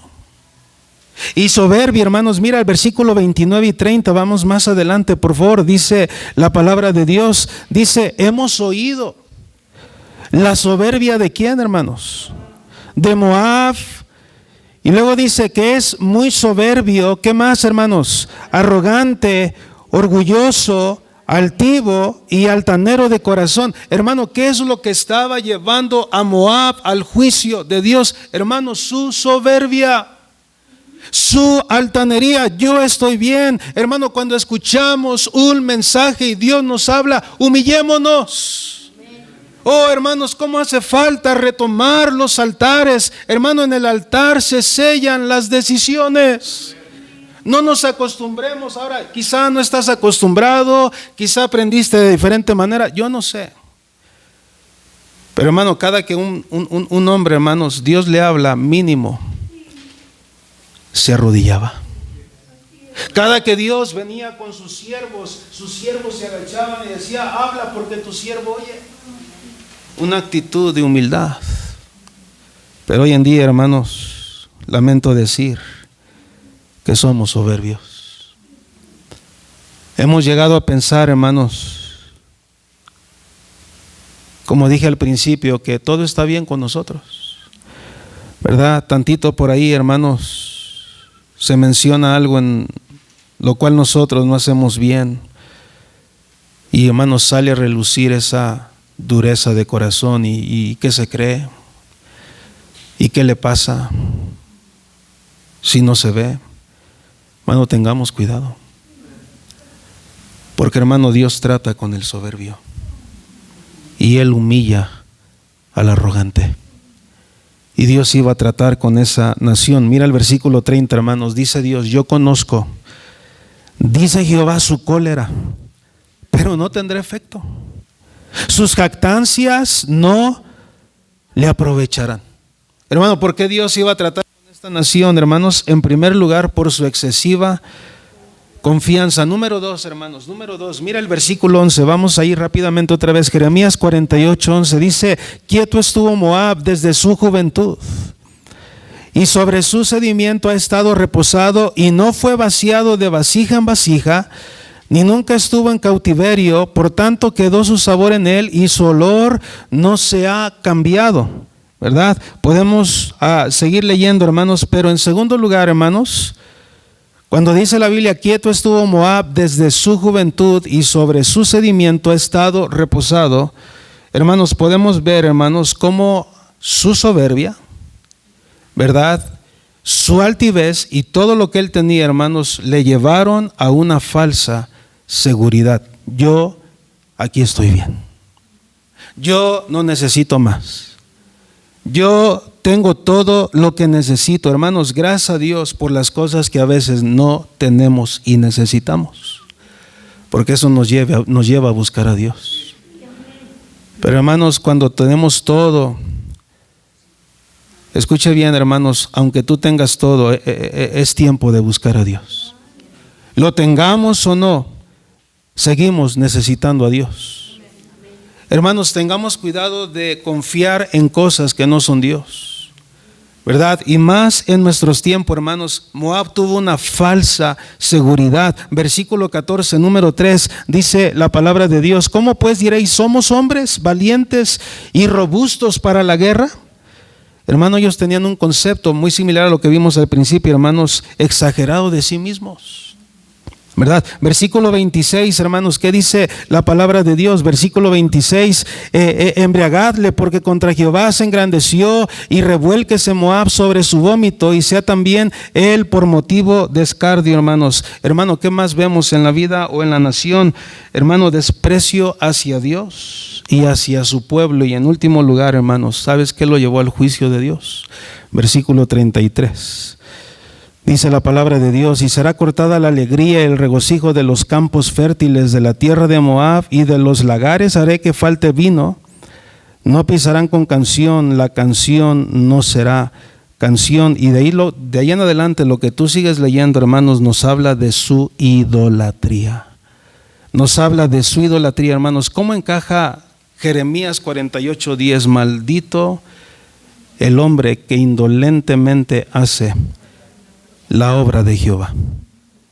y soberbia, hermanos. Mira el versículo 29 y 30, vamos más adelante, por favor. Dice la palabra de Dios, dice, hemos oído la soberbia de quién, hermanos, de Moab. Y luego dice que es muy soberbio. ¿Qué más, hermanos? Arrogante, orgulloso, altivo y altanero de corazón. Hermano, ¿qué es lo que estaba llevando a Moab al juicio de Dios? Hermano, su soberbia, su altanería. Yo estoy bien. Hermano, cuando escuchamos un mensaje y Dios nos habla, humillémonos. Oh, hermanos, cómo hace falta retomar los altares. Hermano, en el altar se sellan las decisiones. No nos acostumbremos. Ahora, quizá no estás acostumbrado, quizá aprendiste de diferente manera, yo no sé. Pero hermano, cada que un hombre, hermanos, Dios le habla, mínimo, se arrodillaba. Cada que Dios venía con sus siervos se agachaban y decía, habla porque tu siervo oye. Una actitud de humildad. Pero hoy en día, hermanos, lamento decir que somos soberbios. Hemos llegado a pensar, hermanos, como dije al principio, que todo está bien con nosotros, ¿verdad? Tantito por ahí, hermanos, se menciona algo en lo cual nosotros no hacemos bien y, hermanos, sale a relucir esa dureza de corazón y ¿qué se cree? ¿Y qué le pasa si no se ve? Hermano, tengamos cuidado, porque, hermano, Dios trata con el soberbio y Él humilla al arrogante. Y Dios iba a tratar con esa nación. Mira el versículo 30, hermanos. Dice Dios, yo conozco, dice Jehová, su cólera, pero no tendrá efecto. Sus jactancias no le aprovecharán. Hermano, ¿por qué Dios iba a tratar con esta nación, hermanos? En primer lugar, por su excesiva confianza. Número 2, hermanos, número 2, mira el versículo 11, vamos a ir rápidamente otra vez. Jeremías 48:11 dice, quieto estuvo Moab desde su juventud, y sobre su sedimiento ha estado reposado, y no fue vaciado de vasija en vasija, ni nunca estuvo en cautiverio, por tanto quedó su sabor en él, y su olor no se ha cambiado. ¿Verdad? Podemos seguir leyendo, hermanos, pero en segundo lugar, hermanos, cuando dice la Biblia, quieto estuvo Moab desde su juventud y sobre su sedimiento ha estado reposado, hermanos, podemos ver, hermanos, cómo su soberbia, ¿verdad?, su altivez y todo lo que él tenía, hermanos, le llevaron a una falsa seguridad. Yo aquí estoy bien. Yo no necesito más. Yo tengo todo lo que necesito, hermanos. Gracias a Dios por las cosas que a veces no tenemos y necesitamos, porque eso nos lleva a buscar a Dios. Pero, hermanos, cuando tenemos todo, escuche bien, hermanos, aunque tú tengas todo, es tiempo de buscar a Dios. Lo tengamos o no, seguimos necesitando a Dios. Hermanos, tengamos cuidado de confiar en cosas que no son Dios, ¿verdad? Y más en nuestros tiempos, hermanos. Moab tuvo una falsa seguridad. Versículo 14, número 3, dice la palabra de Dios, ¿cómo pues diréis, somos hombres valientes y robustos para la guerra? Hermanos, ellos tenían un concepto muy similar a lo que vimos al principio, hermanos, exagerado de sí mismos, ¿verdad? Versículo 26, hermanos, ¿qué dice la palabra de Dios? Versículo 26, embriagadle porque contra Jehová se engrandeció, y revuélquese Moab sobre su vómito, y sea también él por motivo de escarnio, hermanos. Hermano, ¿qué más vemos en la vida o en la nación? Hermano, desprecio hacia Dios y hacia su pueblo. Y en último lugar, hermanos, ¿sabes qué lo llevó al juicio de Dios? Versículo 33. Dice la palabra de Dios, y será cortada la alegría y el regocijo de los campos fértiles de la tierra de Moab, y de los lagares haré que falte vino. No pisarán con canción, la canción no será canción. Y de ahí en adelante, lo que tú sigues leyendo, hermanos, nos habla de su idolatría. Nos habla de su idolatría, hermanos. ¿Cómo encaja Jeremías 48:10? Maldito el hombre que indolentemente hace la obra de Jehová.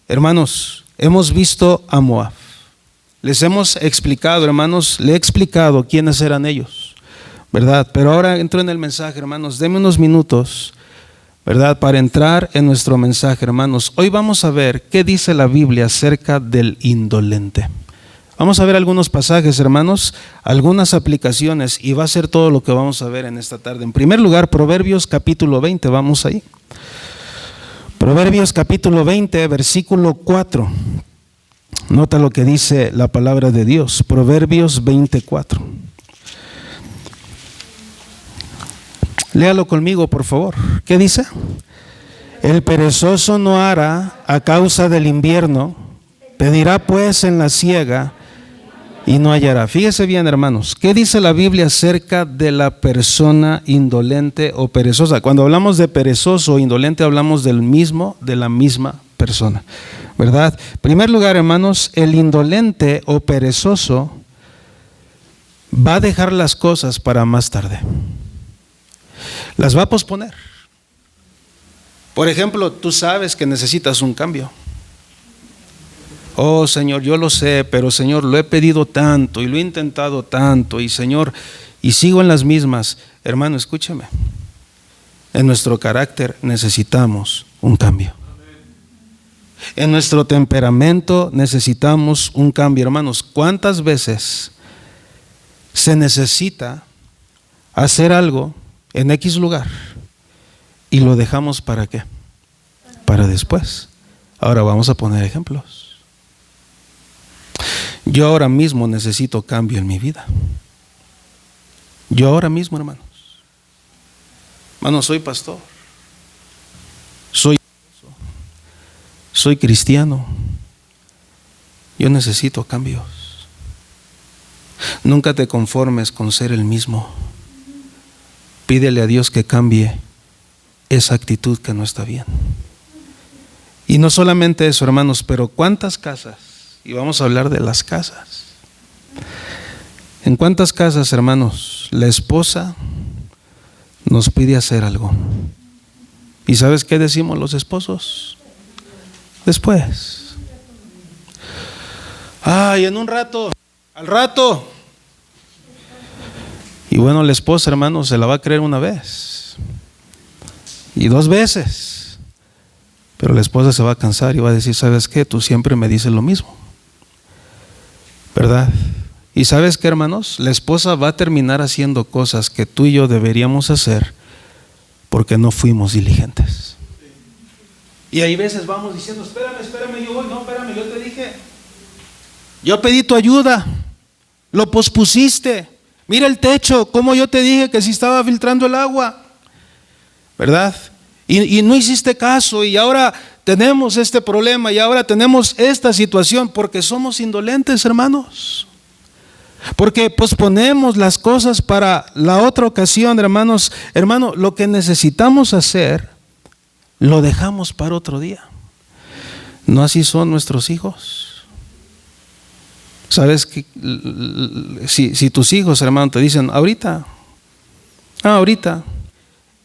Hermanos, hemos visto a Moab. Les hemos explicado, hermanos, le he explicado quiénes eran ellos, ¿verdad? Pero ahora entro en el mensaje, hermanos. Denme unos minutos, ¿verdad?, para entrar en nuestro mensaje, hermanos. Hoy vamos a ver qué dice la Biblia acerca del indolente. Vamos a ver algunos pasajes, hermanos, algunas aplicaciones, y va a ser todo lo que vamos a ver en esta tarde. En primer lugar, Proverbios capítulo 20, vamos ahí. Proverbios capítulo 20, versículo 4. Nota lo que dice la palabra de Dios. Proverbios 24. Léalo conmigo, por favor. ¿Qué dice? El perezoso no hará a causa del invierno, pedirá pues en la siega y no hallará. Fíjese bien, hermanos, ¿qué dice la Biblia acerca de la persona indolente o perezosa? Cuando hablamos de perezoso o indolente, hablamos de la misma persona, ¿verdad? En primer lugar, hermanos, el indolente o perezoso va a dejar las cosas para más tarde. Las va a posponer. Por ejemplo, tú sabes que necesitas un cambio. Oh, Señor, yo lo sé, pero Señor, lo he pedido tanto y lo he intentado tanto y Señor, y sigo en las mismas. Hermano, escúcheme. En nuestro carácter necesitamos un cambio. En nuestro temperamento necesitamos un cambio. Hermanos, ¿cuántas veces se necesita hacer algo en X lugar y lo dejamos para qué? Para después. Ahora vamos a poner ejemplos. Yo ahora mismo necesito cambio en mi vida. Yo ahora mismo, hermanos. Hermanos, soy pastor. Soy cristiano. Yo necesito cambios. Nunca te conformes con ser el mismo. Pídele a Dios que cambie esa actitud que no está bien. Y no solamente eso, hermanos, pero ¿cuántas casas? Y vamos a hablar de las casas. ¿En cuántas casas, hermanos, la esposa nos pide hacer algo? ¿Y sabes qué decimos los esposos? Después. Ay, en un rato, al rato. Y bueno, la esposa, hermanos, se la va a creer una vez y 2 veces, pero la esposa se va a cansar y va a decir, ¿sabes qué? Tú siempre me dices lo mismo, ¿verdad? Y ¿sabes qué, hermanos? La esposa va a terminar haciendo cosas que tú y yo deberíamos hacer porque no fuimos diligentes. Y hay veces vamos diciendo, espérame, yo voy. No, espérame, yo te dije, yo pedí tu ayuda, lo pospusiste. Mira el techo, como yo te dije que si estaba filtrando el agua, ¿verdad? Y no hiciste caso y ahora tenemos este problema y ahora tenemos esta situación porque somos indolentes, hermanos. Porque posponemos las cosas para la otra ocasión, hermanos. Hermano, lo que necesitamos hacer, lo dejamos para otro día. ¿No así son nuestros hijos? ¿Sabes que si tus hijos, hermano, te dicen ahorita,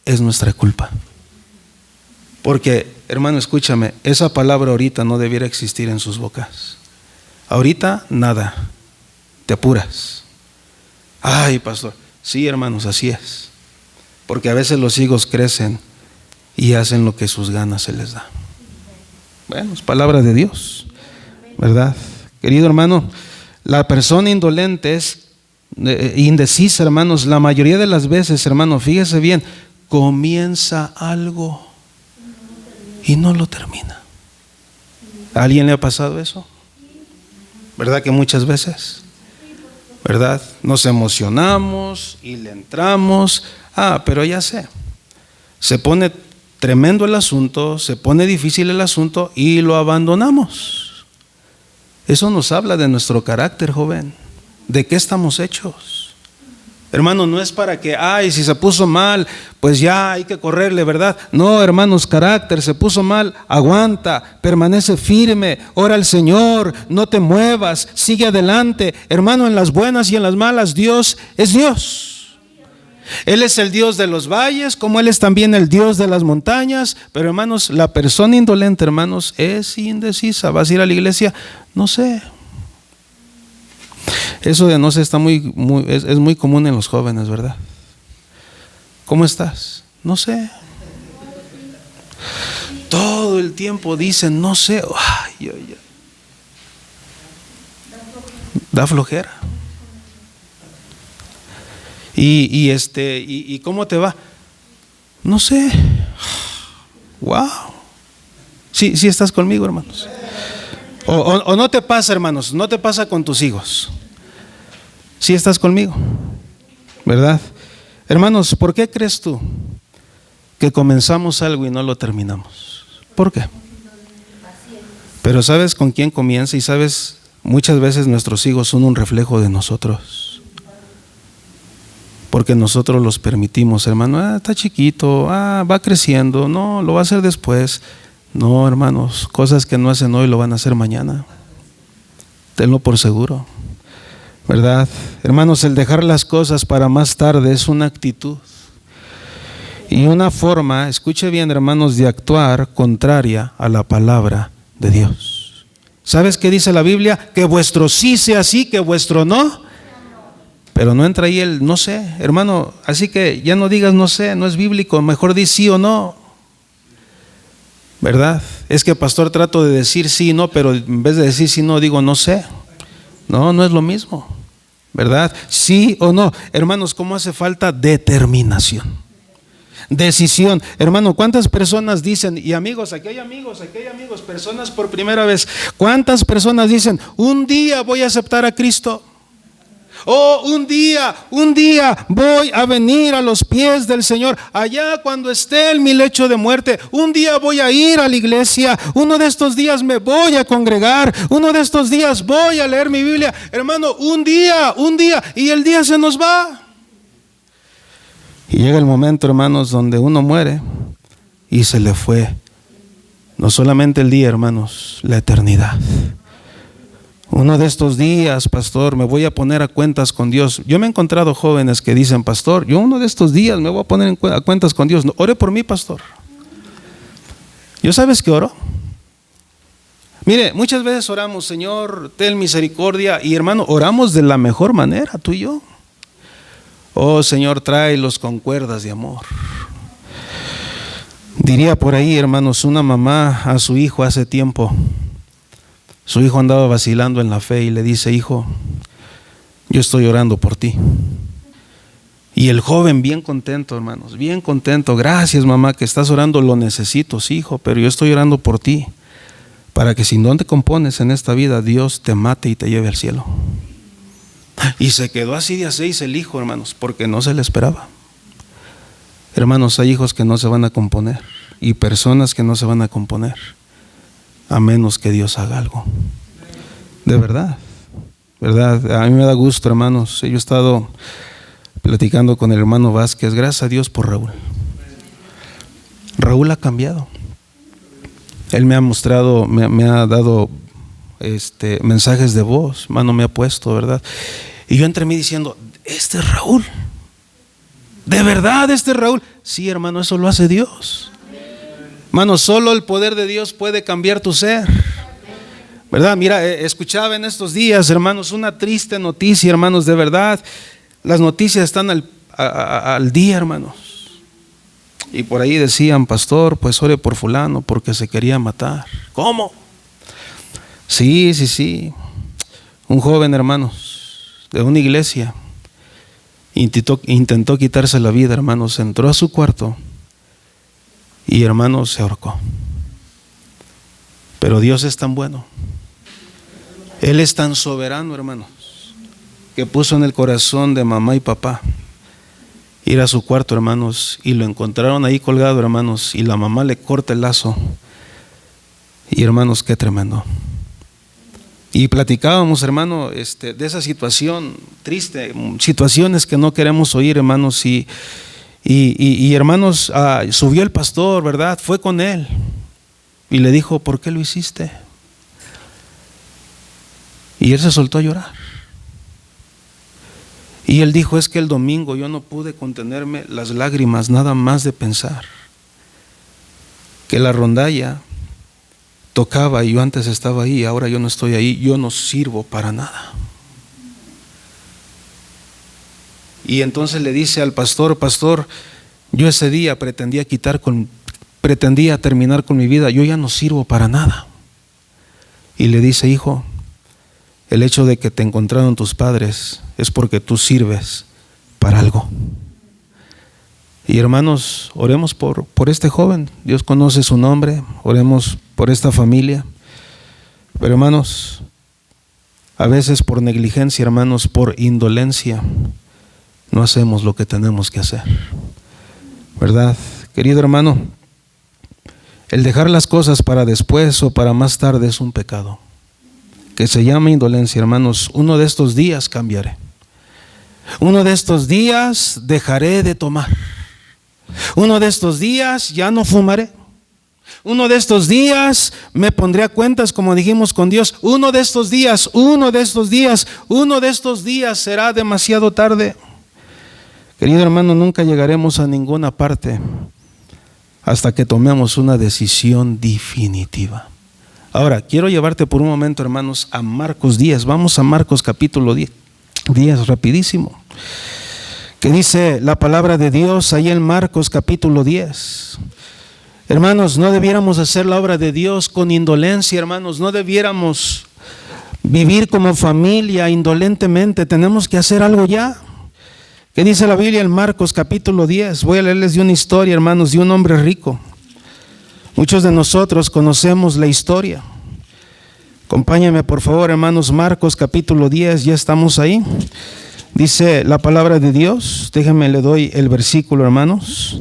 es nuestra culpa? Porque, hermano, escúchame, esa palabra ahorita no debiera existir en sus bocas. Ahorita, nada, te apuras. Ay, pastor, sí, hermanos, así es. Porque a veces los hijos crecen y hacen lo que sus ganas se les da. Bueno, es palabra de Dios, ¿verdad? Querido hermano, la persona indolente es indecisa, hermanos. La mayoría de las veces, hermano, fíjese bien, comienza algo y no lo termina. ¿A alguien le ha pasado eso? ¿Verdad que muchas veces? ¿Verdad? Nos emocionamos y le entramos. Pero ya sé, se pone tremendo el asunto, se pone difícil el asunto y lo abandonamos. Eso nos habla de nuestro carácter, joven. ¿De qué estamos hechos? Hermano, no es para que, si se puso mal, pues ya hay que correrle, ¿verdad? No, hermanos, carácter, se puso mal, aguanta, permanece firme, ora al Señor, no te muevas, sigue adelante. Hermano, en las buenas y en las malas, Dios es Dios. Él es el Dios de los valles, como Él es también el Dios de las montañas. Pero hermanos, la persona indolente, hermanos, es indecisa. ¿Vas a ir a la iglesia? No sé. Eso de no sé está es muy común en los jóvenes, ¿verdad? ¿Cómo estás? No sé. Todo el tiempo dicen no sé. Da flojera. ¿Y cómo te va? No sé. Wow. Sí estás conmigo, hermanos. O no te pasa, hermanos, no te pasa con tus hijos. Sí estás conmigo, ¿verdad? Hermanos, ¿por qué crees tú que comenzamos algo y no lo terminamos? ¿Por qué? Pero ¿sabes con quién comienza? Y sabes, muchas veces nuestros hijos son un reflejo de nosotros. Porque nosotros los permitimos, hermano, está chiquito, va creciendo, no, lo va a hacer después. No, hermanos, cosas que no hacen hoy lo van a hacer mañana. Tenlo por seguro, ¿verdad? Hermanos, el dejar las cosas para más tarde es una actitud y una forma, escuche bien, hermanos, de actuar contraria a la palabra de Dios. ¿Sabes qué dice la Biblia? Que vuestro sí sea sí, que vuestro no. Pero no entra ahí el no sé, hermano. Así que ya no digas no sé, no es bíblico. Mejor di sí o no. ¿Verdad? Es que, pastor, trato de decir sí y no, pero en vez de decir sí no, digo no sé. No, no es lo mismo. ¿Verdad? Sí o no. Hermanos, ¿cómo hace falta determinación? Decisión. Hermano, ¿cuántas personas dicen, y amigos, aquí hay amigos, personas por primera vez, ¿cuántas personas dicen, un día voy a aceptar a Cristo? Oh, un día voy a venir a los pies del Señor, allá cuando esté en mi lecho de muerte, un día voy a ir a la iglesia, uno de estos días me voy a congregar, uno de estos días voy a leer mi Biblia. Hermano, un día, y el día se nos va. Y llega el momento, hermanos, donde uno muere y se le fue, no solamente el día, hermanos, la eternidad. Uno de estos días, pastor, me voy a poner a cuentas con Dios. Yo me he encontrado jóvenes que dicen, pastor, yo uno de estos días me voy a poner a cuentas con Dios. No, ore por mí, pastor. ¿Yo sabes qué oro? Mire, muchas veces oramos, Señor, ten misericordia. Y hermano, oramos de la mejor manera, tú y yo. Oh, Señor, tráelos con cuerdas de amor. Diría por ahí, hermanos, una mamá a su hijo hace tiempo. Su hijo andaba vacilando en la fe y le dice, hijo, yo estoy orando por ti. Y el joven bien contento, hermanos, bien contento. Gracias, mamá, que estás orando, lo necesito, sí, hijo, pero yo estoy orando por ti, para que si no te compones en esta vida, Dios te mate y te lleve al cielo. Y se quedó así de a 6 el hijo, hermanos, porque no se le esperaba. Hermanos, hay hijos que no se van a componer y personas que no se van a componer, a menos que Dios haga algo. De verdad, ¿verdad? A mí me da gusto, hermanos. Yo he estado platicando con el hermano Vázquez. Gracias a Dios por Raúl. Raúl ha cambiado. Él me ha mostrado, me ha dado mensajes de voz. Mano me ha puesto, ¿verdad? Y yo entre mí diciendo, este es Raúl. ¿De verdad este es Raúl? Sí, hermano, eso lo hace Dios. Hermano, solo el poder de Dios puede cambiar tu ser, ¿verdad? Mira, escuchaba en estos días, hermanos, una triste noticia, hermanos, de verdad. Las noticias están al día, hermanos. Y por ahí decían, pastor, pues ore por fulano porque se quería matar. ¿Cómo? Sí. Un joven, hermanos, de una iglesia, intentó quitarse la vida, hermanos. Entró a su cuarto y, hermanos, se ahorcó. Pero Dios es tan bueno, Él es tan soberano, hermanos, que puso en el corazón de mamá y papá ir a su cuarto, hermanos, y lo encontraron ahí colgado, hermanos, y la mamá le corta el lazo. Y, hermanos, qué tremendo. Y platicábamos, hermano, de esa situación triste, situaciones que no queremos oír, hermanos. Y hermanos, subió el pastor, ¿verdad? Fue con él y le dijo, ¿por qué lo hiciste? Y él se soltó a llorar. Y él dijo, es que el domingo yo no pude contenerme las lágrimas nada más de pensar que la rondalla tocaba y yo antes estaba ahí, ahora yo no estoy ahí, yo no sirvo para nada. Y entonces le dice al pastor, pastor, yo ese día pretendía terminar con mi vida, yo ya no sirvo para nada. Y le dice, hijo, el hecho de que te encontraron tus padres es porque tú sirves para algo. Y hermanos, oremos por este joven. Dios conoce su nombre. Oremos por esta familia. Pero hermanos, a veces por negligencia, hermanos, por indolencia, no hacemos lo que tenemos que hacer, ¿verdad? Querido hermano, el dejar las cosas para después o para más tarde es un pecado que se llama indolencia, hermanos. Uno de estos días cambiaré. Uno de estos días dejaré de tomar. Uno de estos días ya no fumaré. Uno de estos días me pondré a cuentas, como dijimos, con Dios. Uno de estos días será demasiado tarde. Querido hermano, nunca llegaremos a ninguna parte hasta que tomemos una decisión definitiva. Ahora, quiero llevarte por un momento, hermanos, a Marcos 10. Vamos a Marcos capítulo 10, rapidísimo. Que dice la palabra de Dios ahí en Marcos capítulo 10. Hermanos, no debiéramos hacer la obra de Dios con indolencia, hermanos. No debiéramos vivir como familia indolentemente. Tenemos que hacer algo ya. ¿Qué dice la Biblia en Marcos capítulo 10? Voy a leerles de una historia, hermanos, de un hombre rico. Muchos de nosotros conocemos la historia. Acompáñenme, por favor, hermanos, Marcos capítulo 10, ya estamos ahí. Dice la palabra de Dios, déjenme le doy el versículo, hermanos.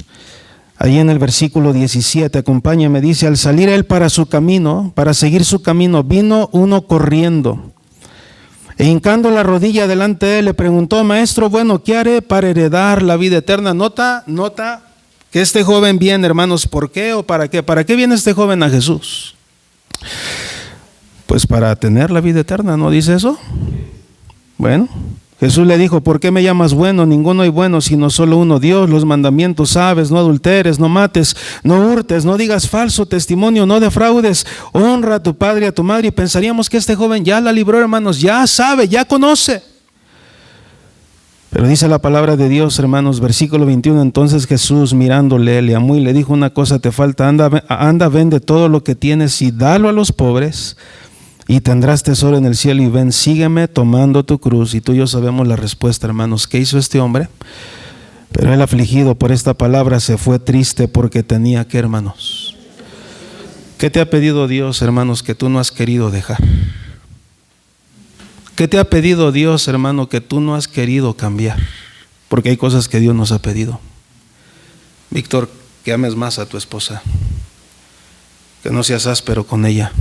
Ahí en el versículo 17, acompáñenme, dice: al salir él para su camino, para seguir su camino, vino uno corriendo. E hincando la rodilla delante de él, le preguntó: maestro, bueno, ¿qué haré para heredar la vida eterna? Nota que este joven viene, hermanos, ¿por qué o para qué? ¿Para qué viene este joven a Jesús? Pues para tener la vida eterna, ¿no dice eso? Bueno, Jesús le dijo: ¿por qué me llamas bueno? Ninguno hay bueno sino solo uno, Dios. Los mandamientos sabes: no adulteres, no mates, no hurtes, no digas falso testimonio, no defraudes, honra a tu padre y a tu madre. Y pensaríamos que este joven ya la libró, hermanos, ya sabe, ya conoce. Pero dice la palabra de Dios, hermanos, versículo 21, entonces Jesús mirándole, le amó y le dijo: una cosa te falta, anda, vende todo lo que tienes y dalo a los pobres, y tendrás tesoro en el cielo, y ven, sígueme tomando tu cruz. Y tú y yo sabemos la respuesta, hermanos. ¿Qué hizo este hombre? Pero él, afligido por esta palabra, se fue triste porque tenía que, hermanos. ¿Qué te ha pedido Dios, hermanos, que tú no has querido dejar? ¿Qué te ha pedido Dios, hermano, que tú no has querido cambiar? Porque hay cosas que Dios nos ha pedido. Víctor, que ames más a tu esposa, que no seas áspero con ella.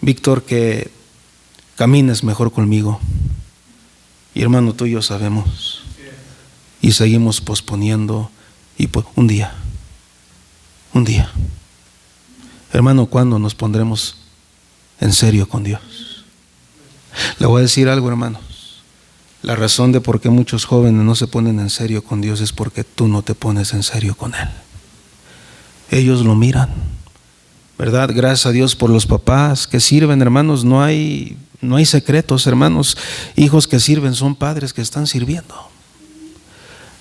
Víctor, que camines mejor conmigo. Y hermano, tú y yo sabemos. Y seguimos posponiendo. Y un día. Hermano, ¿cuándo nos pondremos en serio con Dios? Le voy a decir algo, hermanos. La razón de por qué muchos jóvenes no se ponen en serio con Dios es porque tú no te pones en serio con Él. Ellos lo miran, ¿verdad? Gracias a Dios por los papás que sirven, hermanos. No hay secretos, hermanos. Hijos que sirven son padres que están sirviendo,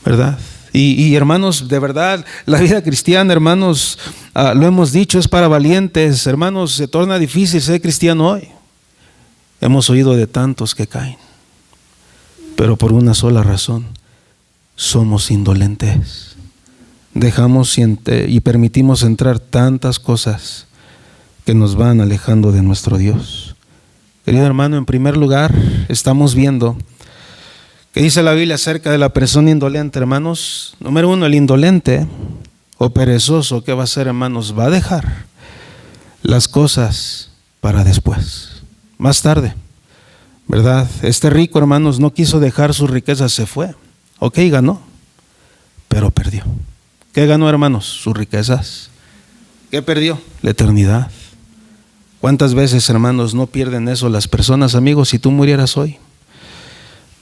¿verdad? Y hermanos, de verdad, la vida cristiana, hermanos, lo hemos dicho, es para valientes. Hermanos, se torna difícil ser cristiano hoy. Hemos oído de tantos que caen, pero por una sola razón: somos indolentes. Dejamos y permitimos entrar tantas cosas que nos van alejando de nuestro Dios. Querido hermano, en primer lugar, estamos viendo que dice la Biblia acerca de la persona indolente, hermanos. Número uno, el indolente o perezoso, ¿qué va a hacer, hermanos? Va a dejar las cosas para después, más tarde, ¿verdad? Este rico, hermanos, no quiso dejar sus riquezas, se fue. Ok, ganó, pero perdió. ¿Qué ganó, hermanos? Sus riquezas. ¿Qué perdió? La eternidad. ¿Cuántas veces, hermanos, no pierden eso las personas, amigos? Si tú murieras hoy,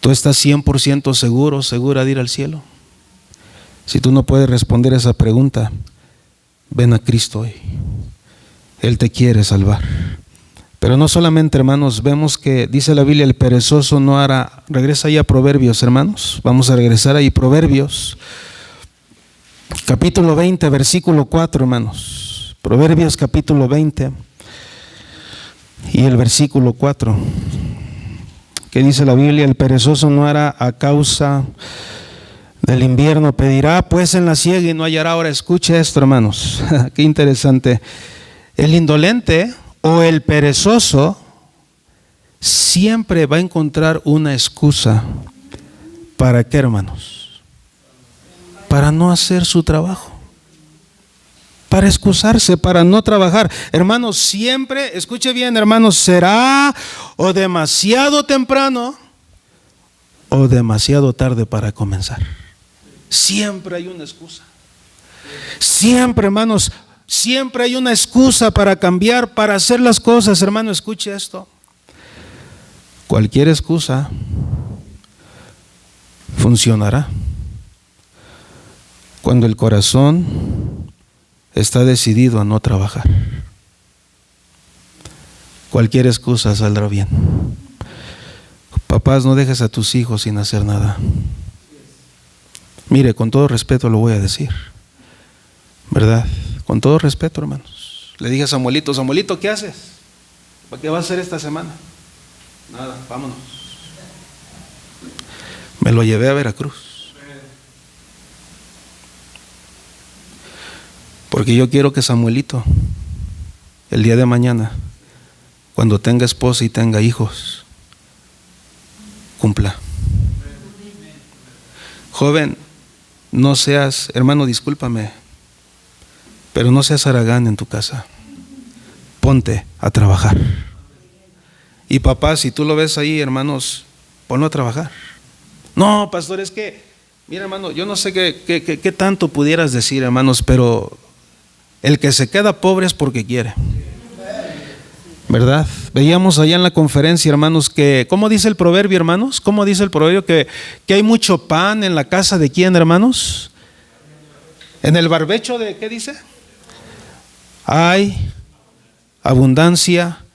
¿tú estás 100% segura de ir al cielo? Si tú no puedes responder esa pregunta, ven a Cristo hoy. Él te quiere salvar. Pero no solamente, hermanos, vemos que dice la Biblia: el perezoso no hará. Regresa ahí a Proverbios, hermanos. Vamos a regresar ahí, Proverbios capítulo 20, versículo 4, hermanos. Proverbios capítulo 20 y el versículo 4. ¿Qué dice la Biblia? El perezoso no hará a causa del invierno, pedirá pues en la siega y no hallará. Ahora escuche esto, hermanos. Qué interesante. El indolente o el perezoso siempre va a encontrar una excusa. ¿Para qué, hermanos? Para no hacer su trabajo. para excusarse, para no trabajar. Hermanos, siempre, escuche bien, hermanos, será o demasiado temprano o demasiado tarde para comenzar. Siempre hay una excusa. Siempre, hermanos, siempre hay una excusa para cambiar, para hacer las cosas. Hermano, escuche esto. Cualquier excusa funcionará cuando el corazón está decidido a no trabajar. Cualquier excusa saldrá bien. Papás, no dejes a tus hijos sin hacer nada. Mire, con todo respeto lo voy a decir, ¿verdad? Con todo respeto, hermanos. Le dije a Samuelito, Samuelito, ¿qué haces? ¿Para qué vas a hacer esta semana? Nada, vámonos. Me lo llevé a Veracruz. Porque yo quiero que Samuelito, el día de mañana, cuando tenga esposa y tenga hijos, cumpla. Joven, no seas, hermano, discúlpame, pero no seas haragán en tu casa. Ponte a trabajar. Y papá, si tú lo ves ahí, hermanos, ponlo a trabajar. No, pastor, es que, mira, hermano, yo no sé qué tanto pudieras decir, hermanos, pero el que se queda pobre es porque quiere, ¿verdad? Veíamos allá en la conferencia, hermanos, que, ¿cómo dice el proverbio, hermanos? ¿Cómo dice el proverbio? Que hay mucho pan en la casa de quién, hermanos? En el barbecho de, ¿qué dice? Hay abundancia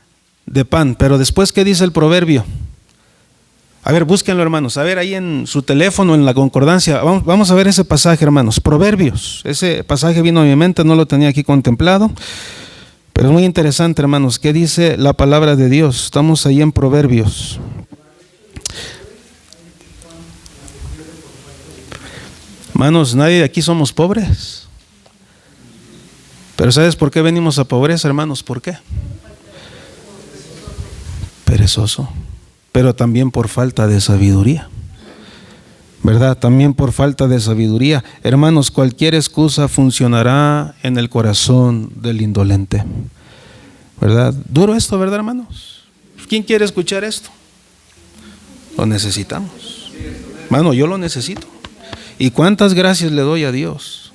de pan. Pero después, ¿qué dice el proverbio? A ver, búsquenlo, hermanos. A ver, ahí en su teléfono, en la concordancia, vamos a ver ese pasaje, hermanos. Proverbios. Ese pasaje vino a mi mente, no lo tenía aquí contemplado, pero es muy interesante, hermanos. ¿Qué dice la palabra de Dios? Estamos ahí en Proverbios. Hermanos, nadie de aquí somos pobres. Pero ¿sabes por qué venimos a pobreza, hermanos? ¿Por qué? Perezoso. Pero también por falta de sabiduría, ¿verdad? También por falta de sabiduría. Hermanos, cualquier excusa funcionará en el corazón del indolente, ¿verdad? Duro esto, ¿verdad, hermanos? ¿Quién quiere escuchar esto? Lo necesitamos. Hermano, yo lo necesito. Y cuántas gracias le doy a Dios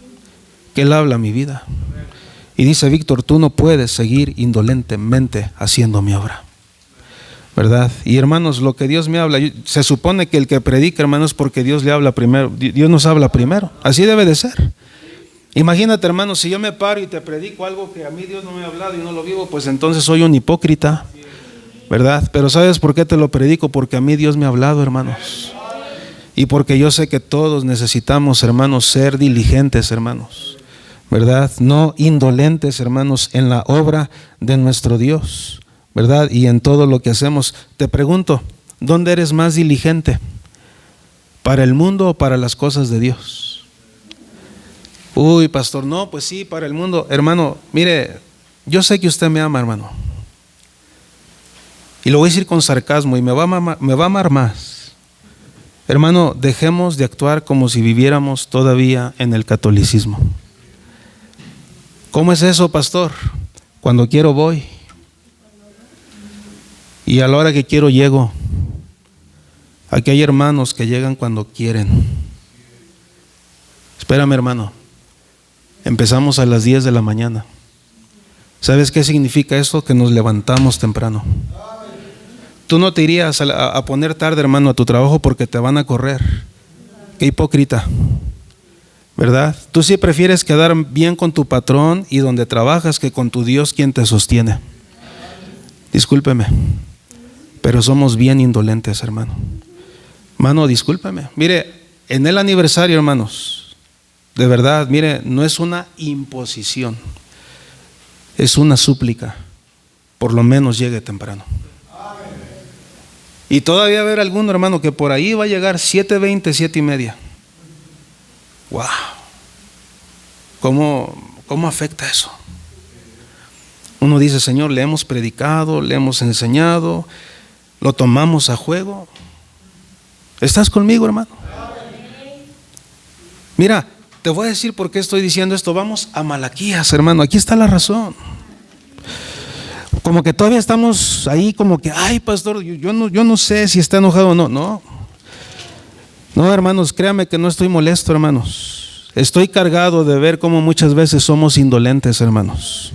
que Él habla a mi vida. Y dice, Víctor, tú no puedes seguir indolentemente haciendo mi obra, ¿verdad? Y hermanos, lo que Dios me habla, se supone que el que predica, hermanos, porque Dios le habla primero, Dios nos habla primero, así debe de ser. Imagínate, hermanos, si yo me paro y te predico algo que a mí Dios no me ha hablado y no lo vivo, pues entonces soy un hipócrita, ¿verdad? Pero ¿sabes por qué te lo predico? Porque a mí Dios me ha hablado, hermanos, y porque yo sé que todos necesitamos, hermanos, ser diligentes, hermanos, ¿verdad? No indolentes, hermanos, en la obra de nuestro Dios, ¿verdad? Y en todo lo que hacemos. Te pregunto, ¿dónde eres más diligente? ¿Para el mundo o para las cosas de Dios? Uy, pastor, no, pues sí, para el mundo. Hermano, mire, yo sé que usted me ama, hermano. Y lo voy a decir con sarcasmo y me va a amar más. Hermano, dejemos de actuar como si viviéramos todavía en el catolicismo. ¿Cómo es eso, pastor? Cuando quiero voy. Y a la hora que quiero llego. Aquí hay hermanos que llegan cuando quieren. Espérame, hermano. Empezamos a las 10 de la mañana. ¿Sabes qué significa eso? Que nos levantamos temprano. Tú no te irías a poner tarde, hermano, a tu trabajo porque te van a correr. Qué hipócrita, ¿verdad? Tú sí prefieres quedar bien con tu patrón y donde trabajas que con tu Dios quien te sostiene. Discúlpeme, pero somos bien indolentes, hermano. Hermano, discúlpeme. Mire, en el aniversario, hermanos, de verdad, mire, no es una imposición, es una súplica. Por lo menos llegue temprano. Y todavía va a haber alguno, hermano, que por ahí va a llegar 7:20, 7:30. ¡Wow! ¿Cómo afecta eso? Uno dice, Señor, le hemos predicado, le hemos enseñado, lo tomamos a juego. ¿Estás conmigo, hermano? Mira, Te voy a decir por qué estoy diciendo esto. Vamos a Malaquías, hermano. Aquí está la razón. Como que todavía estamos ahí como que, ay, pastor, yo no sé si está enojado o no. No, hermanos, créame que no estoy molesto, hermanos. Estoy cargado de ver cómo muchas veces somos indolentes, hermanos.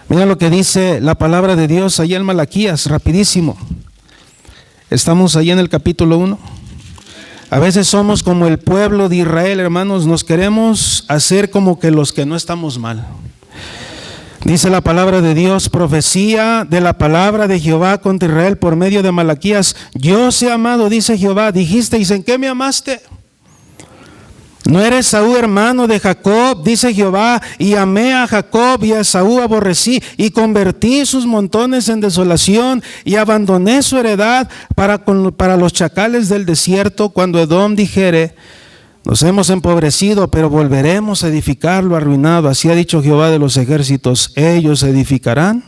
Mira lo que dice la palabra de Dios allá en Malaquías, rapidísimo. Estamos allá en el capítulo 1. A veces somos como el pueblo de Israel, hermanos, nos queremos hacer como que los que no estamos mal. Dice la palabra de Dios, profecía de la palabra de Jehová contra Israel por medio de Malaquías. Yo os he amado, dice Jehová. Dijisteis, ¿en qué me amaste? ¿No eres Esaú hermano de Jacob? Dice Jehová, y amé a Jacob y a Esaú aborrecí, y convertí sus montones en desolación, y abandoné su heredad para los chacales del desierto. Cuando Edom dijere, nos hemos empobrecido, pero volveremos a edificar lo arruinado. Así ha dicho Jehová de los ejércitos, ellos edificarán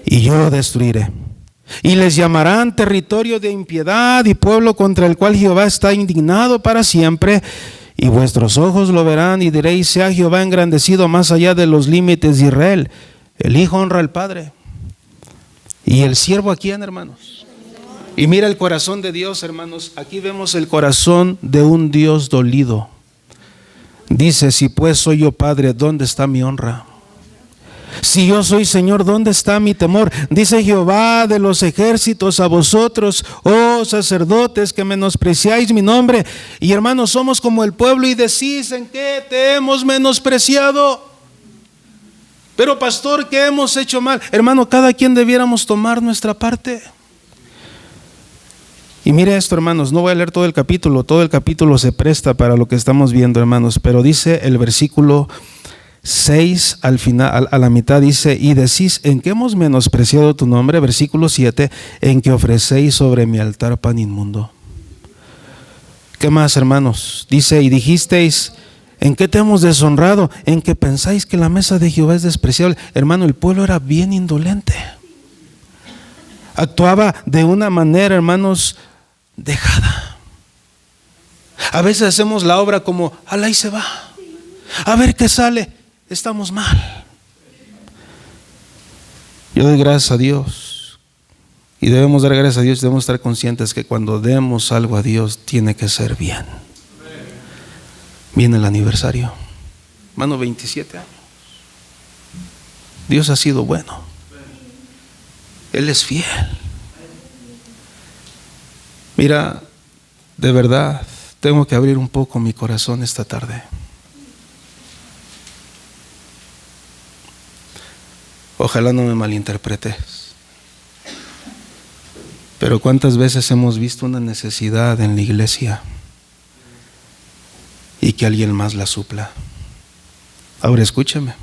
y yo destruiré. Y les llamarán territorio de impiedad y pueblo contra el cual Jehová está indignado para siempre. Y vuestros ojos lo verán y diréis, sea Jehová engrandecido más allá de los límites de Israel. El hijo honra al padre. ¿Y el siervo a quién, hermanos? Y mira el corazón de Dios, hermanos. Aquí vemos el corazón de un Dios dolido. Dice, si pues soy yo padre, ¿dónde está mi honra? Si yo soy Señor, ¿dónde está mi temor? Dice Jehová de los ejércitos a vosotros, oh sacerdotes, que menospreciáis mi nombre. Y hermanos, somos como el pueblo y decís, ¿en qué te hemos menospreciado? Pero pastor, ¿qué hemos hecho mal? Hermano, cada quien debiéramos tomar nuestra parte. Y mire esto, hermanos, no voy a leer todo el capítulo se presta para lo que estamos viendo, hermanos, pero dice el versículo 6 al final, a la mitad dice, y decís, ¿en qué hemos menospreciado tu nombre? Versículo 7, en que ofrecéis sobre mi altar pan inmundo. ¿Qué más, hermanos? Dice, y dijisteis, ¿en qué te hemos deshonrado? En que pensáis que la mesa de Jehová es despreciable. Hermano, el pueblo era bien indolente. Actuaba de una manera, hermanos, dejada. A veces hacemos la obra como, alá y se va. A ver qué sale. Estamos mal. Yo doy gracias a Dios. Y debemos dar gracias a Dios. Debemos estar conscientes que cuando demos algo a Dios, tiene que ser bien. Viene el aniversario. Hermano, 27 años. Dios ha sido bueno. Él es fiel. Mira, de verdad, tengo que abrir un poco mi corazón esta tarde. Ojalá no me malinterpretes. Pero ¿cuántas veces hemos visto una necesidad en la iglesia y que alguien más la supla? Ahora escúchame.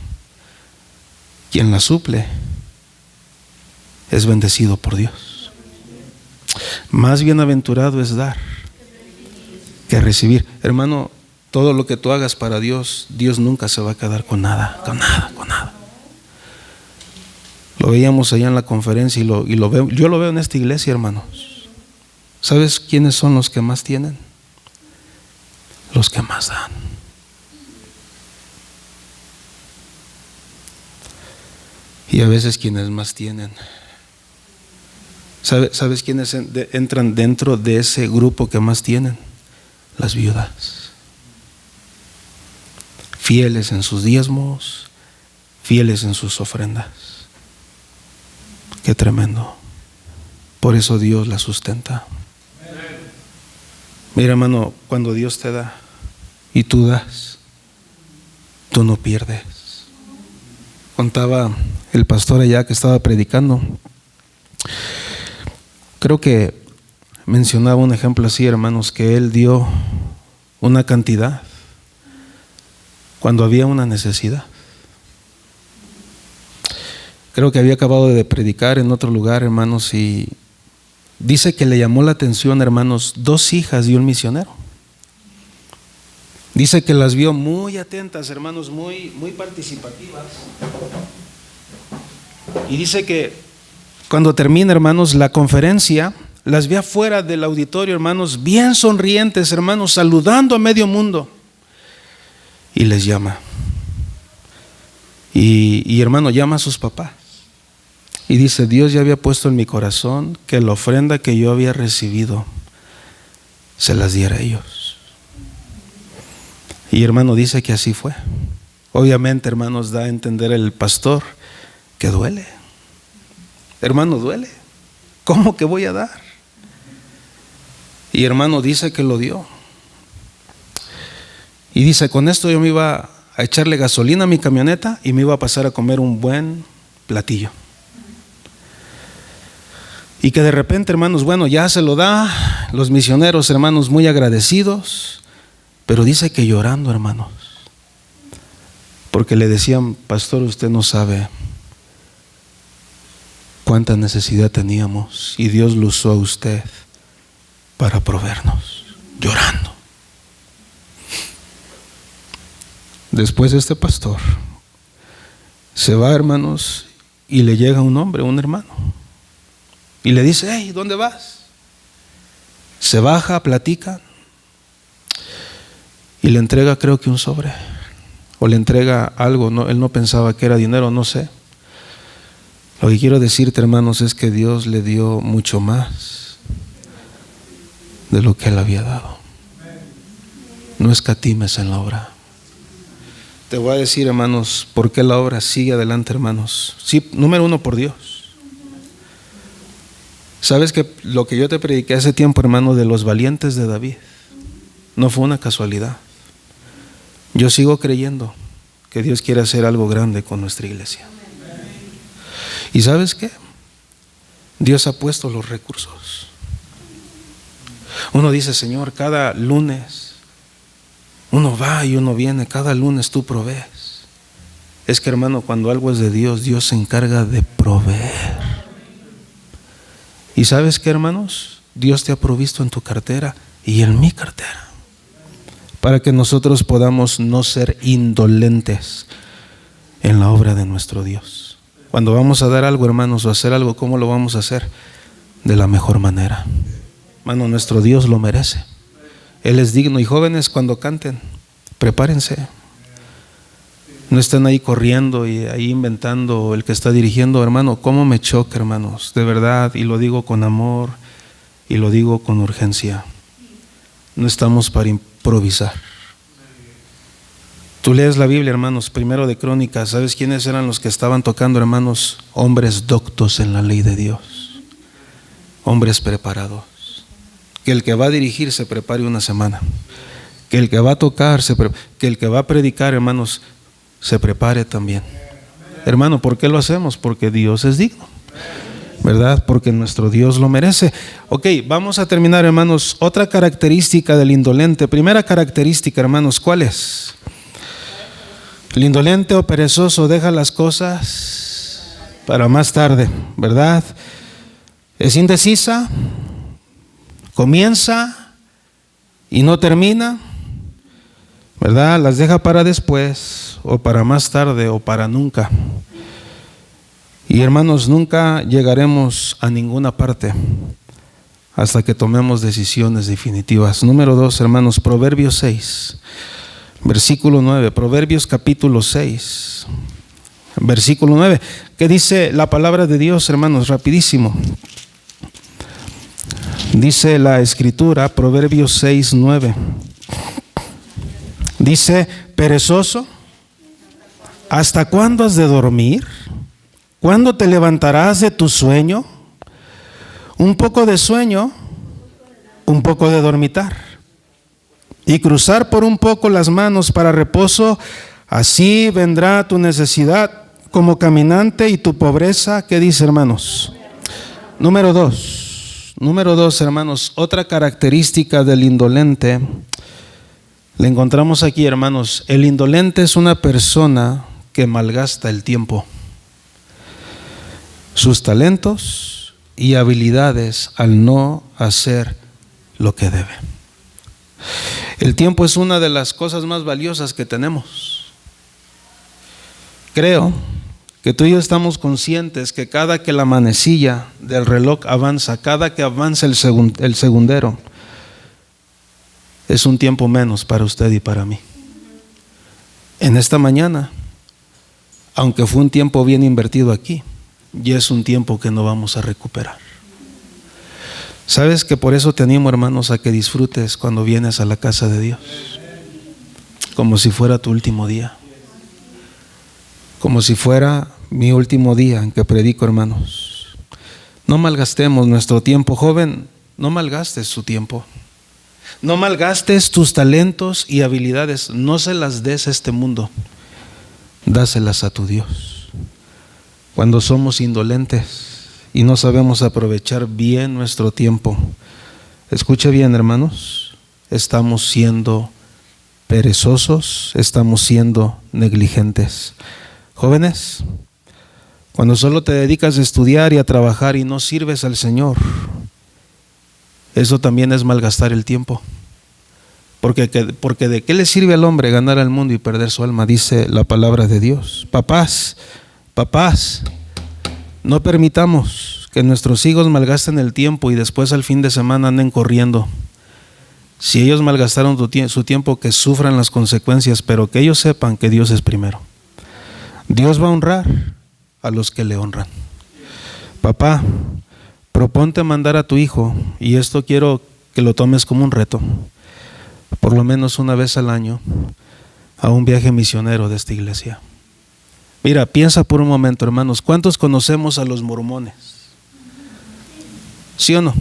Quien la suple es bendecido por Dios. Más bienaventurado es dar que recibir. Hermano, todo lo que tú hagas para Dios, Dios nunca se va a quedar con nada. Lo veíamos allá en la conferencia y lo veo. Yo lo veo en esta iglesia, hermanos. ¿Sabes quiénes son los que más tienen? Los que más dan. Y a veces quienes más tienen. ¿Sabes quiénes entran dentro de ese grupo que más tienen? Las viudas. Fieles en sus diezmos, fieles en sus ofrendas. Qué tremendo. Por eso Dios la sustenta. Mira, hermano, cuando Dios te da y tú das, tú no pierdes. Contaba el pastor allá que estaba predicando. Creo que mencionaba un ejemplo así, hermanos, que él dio una cantidad cuando había una necesidad. Creo que había acabado de predicar en otro lugar, hermanos, y dice que le llamó la atención, hermanos, 2 hijas de un misionero. Dice que las vio muy atentas, hermanos, muy participativas. Y dice que cuando termina, hermanos, la conferencia, las vi afuera del auditorio, hermanos, bien sonrientes, hermanos, saludando a medio mundo. y les llama. Y hermano, llama a sus papás. Y dice, Dios ya había puesto en mi corazón que la ofrenda que yo había recibido se las diera a ellos. Y hermano, dice que así fue. Obviamente, hermanos, da a entender el pastor que duele. Hermano, duele. ¿Cómo que voy a dar? Y hermano, dice que lo dio. Y dice, con esto yo me iba a echarle gasolina a mi camioneta y me iba a pasar a comer un buen platillo. Y que de repente, hermanos, bueno, ya se lo da, los misioneros, hermanos, muy agradecidos, pero dice que llorando, hermanos, porque le decían, pastor, usted no sabe cuánta necesidad teníamos y Dios lo usó a usted para proveernos, llorando. Después este pastor se va, hermanos, y le llega un hombre, un hermano, y le dice, hey, ¿dónde vas? Se baja, platica y le entrega, creo que un sobre, o le entrega algo, no, él no pensaba que era dinero, no sé. Lo que quiero decirte, hermanos, es que Dios le dio mucho más de lo que él había dado. No escatimes en la obra. Te voy a decir, hermanos, por qué la obra sigue adelante, hermanos. Sí, número uno, por Dios. Sabes que lo que yo te prediqué hace tiempo, hermano, de los valientes de David, no fue una casualidad. Yo sigo creyendo que Dios quiere hacer algo grande con nuestra iglesia. ¿Y sabes qué? Dios ha puesto los recursos. Uno dice, Señor, cada lunes uno va y uno viene, cada lunes tú provees. Es que, hermano, cuando algo es de Dios, Dios se encarga de proveer. ¿Y sabes qué, hermanos? Dios te ha provisto en tu cartera y en mi cartera, para que nosotros podamos no ser indolentes en la obra de nuestro Dios. Cuando vamos a dar algo, hermanos, o hacer algo, ¿cómo lo vamos a hacer? De la mejor manera. Hermano, nuestro Dios lo merece. Él es digno. Y jóvenes, cuando canten, prepárense. No estén ahí corriendo y ahí inventando el que está dirigiendo, hermano. ¿Cómo me choca, hermanos? De verdad, y lo digo con amor y lo digo con urgencia. No estamos para improvisar. Tú lees la Biblia, hermanos, primero de Crónicas. ¿Sabes quiénes eran los que estaban tocando, hermanos? Hombres doctos en la ley de Dios. Hombres preparados. Que el que va a dirigir se prepare una semana. Que el que va a tocar, que el que va a predicar, hermanos, se prepare también. Hermano, ¿por qué lo hacemos? Porque Dios es digno, ¿verdad? Porque nuestro Dios lo merece. Ok, vamos a terminar, hermanos. Otra característica del indolente. Primera característica, hermanos, ¿cuál es? El indolente o perezoso deja las cosas para más tarde, ¿verdad? Es indecisa, comienza y no termina, ¿verdad? Las deja para después, o para más tarde, o para nunca. Y hermanos, nunca llegaremos a ninguna parte hasta que tomemos decisiones definitivas. Número 2, hermanos, Proverbios 6, versículo 9. Proverbios capítulo 6, versículo 9. ¿Qué dice la palabra de Dios, hermanos? Rapidísimo. Dice la Escritura, Proverbios 6, 9. Dice, perezoso, ¿hasta cuándo has de dormir? ¿Cuándo te levantarás de tu sueño? Un poco de sueño, un poco de dormitar, y cruzar por un poco las manos para reposo. Así vendrá tu necesidad como caminante y tu pobreza. ¿Qué dice, hermanos? Número 2, hermanos, otra característica del indolente. Le encontramos aquí, hermanos. El indolente es una persona que malgasta el tiempo, sus talentos y habilidades al no hacer lo que debe. El tiempo es una de las cosas más valiosas que tenemos. Creo que tú y yo estamos conscientes que cada que la manecilla del reloj avanza, cada que avanza el segundero, es un tiempo menos para usted y para mí. en esta mañana, aunque fue un tiempo bien invertido aquí, ya es un tiempo que no vamos a recuperar. ¿Sabes que por eso te animo, hermanos, a que disfrutes cuando vienes a la casa de Dios? Como si fuera tu último día. Como si fuera mi último día en que predico, hermanos. No malgastemos nuestro tiempo, joven, no malgastes su tiempo. No malgastes tus talentos y habilidades, no se las des a este mundo, dáselas a tu Dios. Cuando somos indolentes y no sabemos aprovechar bien nuestro tiempo, escuche bien, hermanos, estamos siendo perezosos, estamos siendo negligentes. Jóvenes, cuando solo te dedicas a estudiar y a trabajar y no sirves al Señor, eso también es malgastar el tiempo. Porque ¿de qué le sirve al hombre ganar al mundo y perder su alma? Dice la palabra de Dios. Papás, no permitamos que nuestros hijos malgasten el tiempo y después al fin de semana anden corriendo. Si ellos malgastaron su tiempo, que sufran las consecuencias, pero que ellos sepan que Dios es primero. Dios va a honrar a los que le honran. Papá, proponte mandar a tu hijo, y esto quiero que lo tomes como un reto, por lo menos una vez al año, a un viaje misionero de esta iglesia. Mira, piensa por un momento, hermanos, ¿cuántos conocemos a los mormones? ¿Sí o no?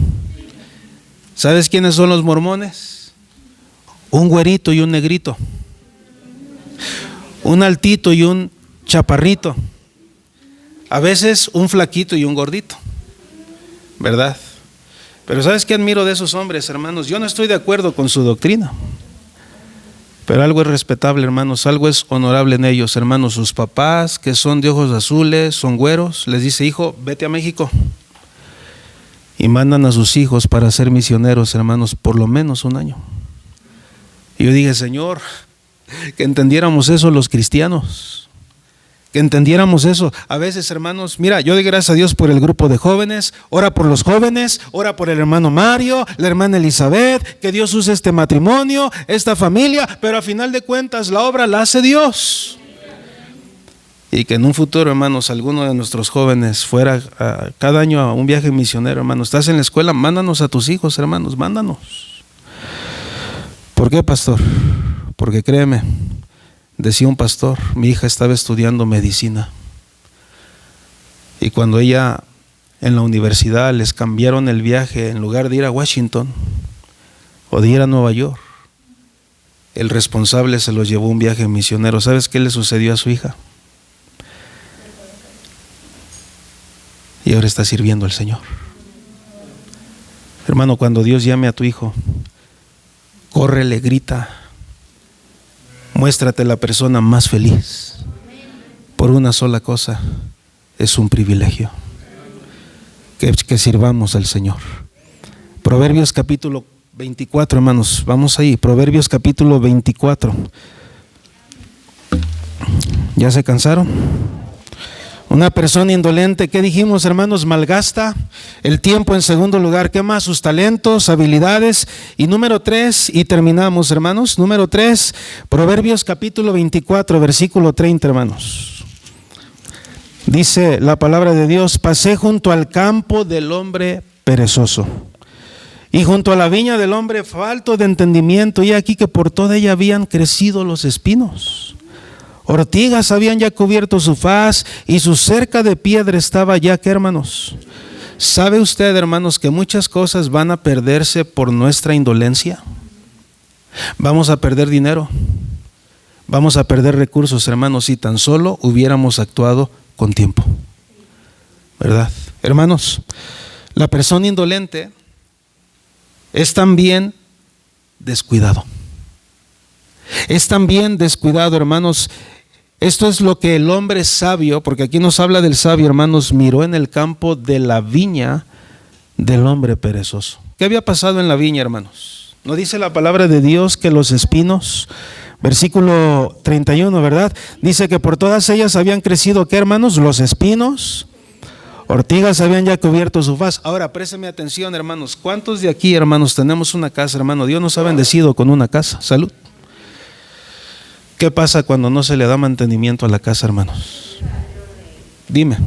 ¿Sabes quiénes son los mormones? Un güerito y un negrito, un altito y un chaparrito, a veces un flaquito y un gordito, ¿verdad? Pero ¿sabes qué admiro de esos hombres, hermanos? Yo no estoy de acuerdo con su doctrina, pero algo es respetable, hermanos, algo es honorable en ellos, hermanos. Sus papás, que son de ojos azules, son güeros, les dice: hijo, vete a México. Y mandan a sus hijos para ser misioneros, hermanos, por lo menos un año. Y yo dije: Señor, que entendiéramos eso los cristianos, que entendiéramos eso. A veces, hermanos, mira, yo doy gracias a Dios por el grupo de jóvenes, ora por los jóvenes, ora por el hermano Mario, la hermana Elizabeth, que Dios use este matrimonio, esta familia, pero a final de cuentas la obra la hace Dios. Y que en un futuro, hermanos, alguno de nuestros jóvenes fuera cada año a un viaje misionero, hermanos. Estás en la escuela, mándanos a tus hijos, hermanos, mándanos. ¿Por qué, pastor? Porque créeme, decía un pastor, mi hija estaba estudiando medicina, y cuando ella en la universidad les cambiaron el viaje, en lugar de ir a Washington o de ir a Nueva York, el responsable se los llevó a un viaje misionero. ¿Sabes qué le sucedió a su hija? Y ahora está sirviendo al Señor. Hermano, cuando Dios llame a tu hijo, córrele, grita, muéstrate la persona más feliz. Por una sola cosa, es un privilegio que sirvamos al Señor. Proverbios capítulo 24, hermanos, vamos ahí. Proverbios capítulo 24. ¿Ya se cansaron? Una persona indolente, ¿qué dijimos, hermanos? Malgasta el tiempo. En segundo lugar, ¿qué más? Sus talentos, habilidades. Y número 3, y terminamos, hermanos. Número 3, Proverbios capítulo 24, versículo 30, hermanos. Dice la palabra de Dios: pasé junto al campo del hombre perezoso y junto a la viña del hombre falto de entendimiento, y aquí que por toda ella habían crecido los espinos. Ortigas habían ya cubierto su faz, y su cerca de piedra estaba ya, ¿qué, hermanos? ¿Sabe usted, hermanos, que muchas cosas van a perderse por nuestra indolencia? Vamos a perder dinero, vamos a perder recursos, hermanos, si tan solo hubiéramos actuado con tiempo, ¿verdad? Hermanos, la persona indolente es también descuidado. Es también descuidado, hermanos. Esto es lo que el hombre sabio, porque aquí nos habla del sabio, hermanos, miró en el campo de la viña del hombre perezoso. ¿Qué había pasado en la viña, hermanos? ¿No dice la palabra de Dios que los espinos, versículo 31, ¿verdad? Dice que por todas ellas habían crecido, ¿qué, hermanos? Los espinos. Ortigas habían ya cubierto su faz. Ahora, présteme atención, hermanos. ¿Cuántos de aquí, hermanos, tenemos una casa, hermano? Dios nos ha bendecido con una casa. Salud. ¿Qué pasa cuando no se le da mantenimiento a la casa, hermanos? Dime.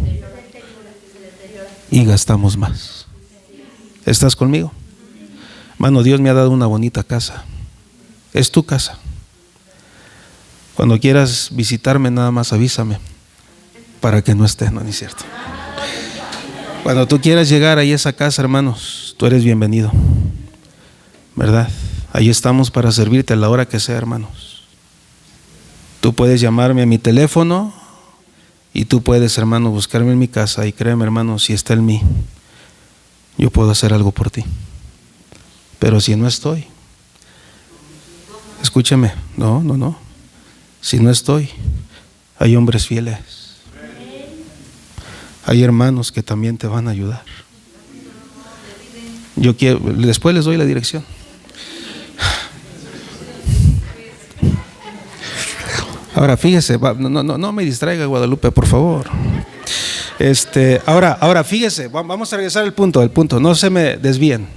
Y gastamos más. ¿Estás conmigo? Hermano, Dios me ha dado una bonita casa. Es tu casa. Cuando quieras visitarme, nada más avísame para que no esté, no es cierto. Cuando tú quieras llegar ahí a esa casa, hermanos, tú eres bienvenido, ¿verdad? Ahí estamos para servirte a la hora que sea, hermanos. Tú puedes llamarme a mi teléfono y tú puedes, hermano, buscarme en mi casa, y créeme, hermano, si está en mí, yo puedo hacer algo por ti. Pero si no estoy, escúchame, no. Si no estoy, hay hombres fieles. Hay hermanos que también te van a ayudar. Yo quiero, después les doy la dirección. Ahora fíjese, no me distraiga, Guadalupe, por favor. Ahora fíjese, vamos a regresar al punto, no se me desvíen.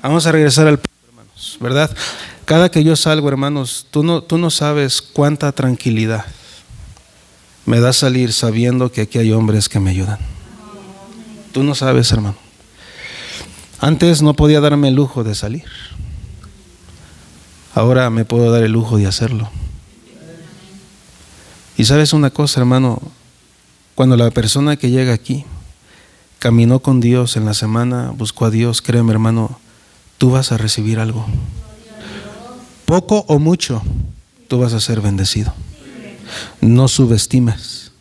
Vamos a regresar al punto, hermanos, ¿verdad? Cada que yo salgo, hermanos, tú no sabes cuánta tranquilidad me da salir sabiendo que aquí hay hombres que me ayudan. Tú no sabes, hermano. Antes no podía darme el lujo de salir. Ahora me puedo dar el lujo de hacerlo. Y sabes una cosa, hermano, cuando la persona que llega aquí caminó con Dios en la semana, buscó a Dios, créeme, hermano, tú vas a recibir algo. Poco o mucho, tú vas a ser bendecido. No subestimes,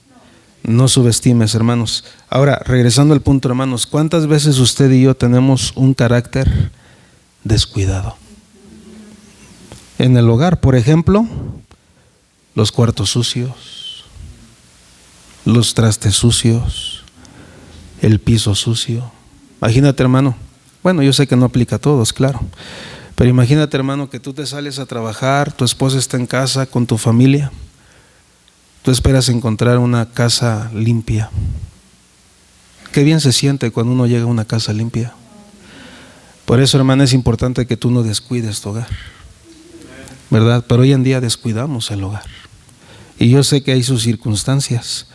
hermanos. Ahora, regresando al punto, hermanos, ¿cuántas veces usted y yo tenemos un carácter descuidado? En el hogar, por ejemplo, los cuartos sucios, los trastes sucios, el piso sucio. Imagínate, hermano, bueno, yo sé que no aplica a todos, claro, pero imagínate, hermano, que tú te sales a trabajar, tu esposa está en casa con tu familia, tú esperas encontrar una casa limpia. Qué bien se siente cuando uno llega a una casa limpia. Por eso, hermano, es importante que tú no descuides tu hogar, ¿verdad? Pero hoy en día descuidamos el hogar. Y yo sé que hay sus circunstancias.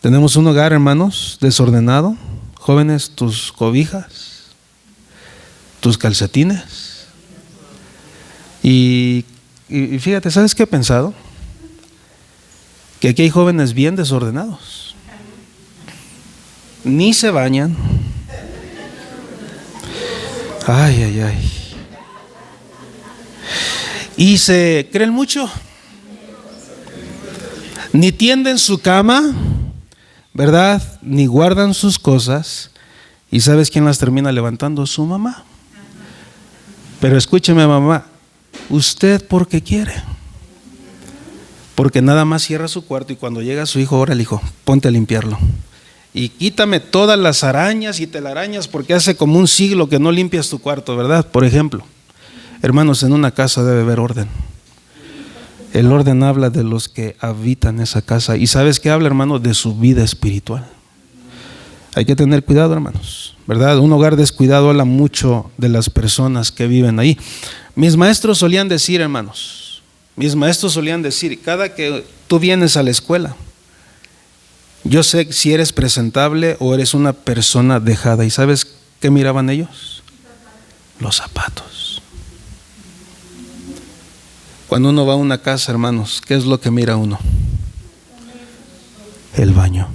Tenemos un hogar, hermanos, desordenado. Jóvenes, tus cobijas, tus calcetines. Y fíjate, ¿sabes qué he pensado? Que aquí hay jóvenes bien desordenados. Ni se bañan. Ay. Y se creen mucho. Ni tienden su cama, ¿verdad? Ni guardan sus cosas. ¿Y sabes quién las termina levantando? Su mamá. Pero escúcheme, mamá, usted porque quiere. Porque nada más cierra su cuarto y cuando llega su hijo, órale, hijo, ponte a limpiarlo. Y quítame todas las arañas y telarañas porque hace como un siglo que no limpias tu cuarto, ¿verdad? Por ejemplo, hermanos, en una casa debe haber orden. El orden habla de los que habitan esa casa. ¿Y sabes qué habla, hermano? De su vida espiritual. Hay que tener cuidado, hermanos, ¿verdad? Un hogar descuidado habla mucho de las personas que viven ahí. Mis maestros solían decir, hermanos, cada que tú vienes a la escuela, yo sé si eres presentable o eres una persona dejada. ¿Y sabes qué miraban ellos? Los zapatos. Cuando uno va a una casa, hermanos, ¿qué es lo que mira uno? El baño.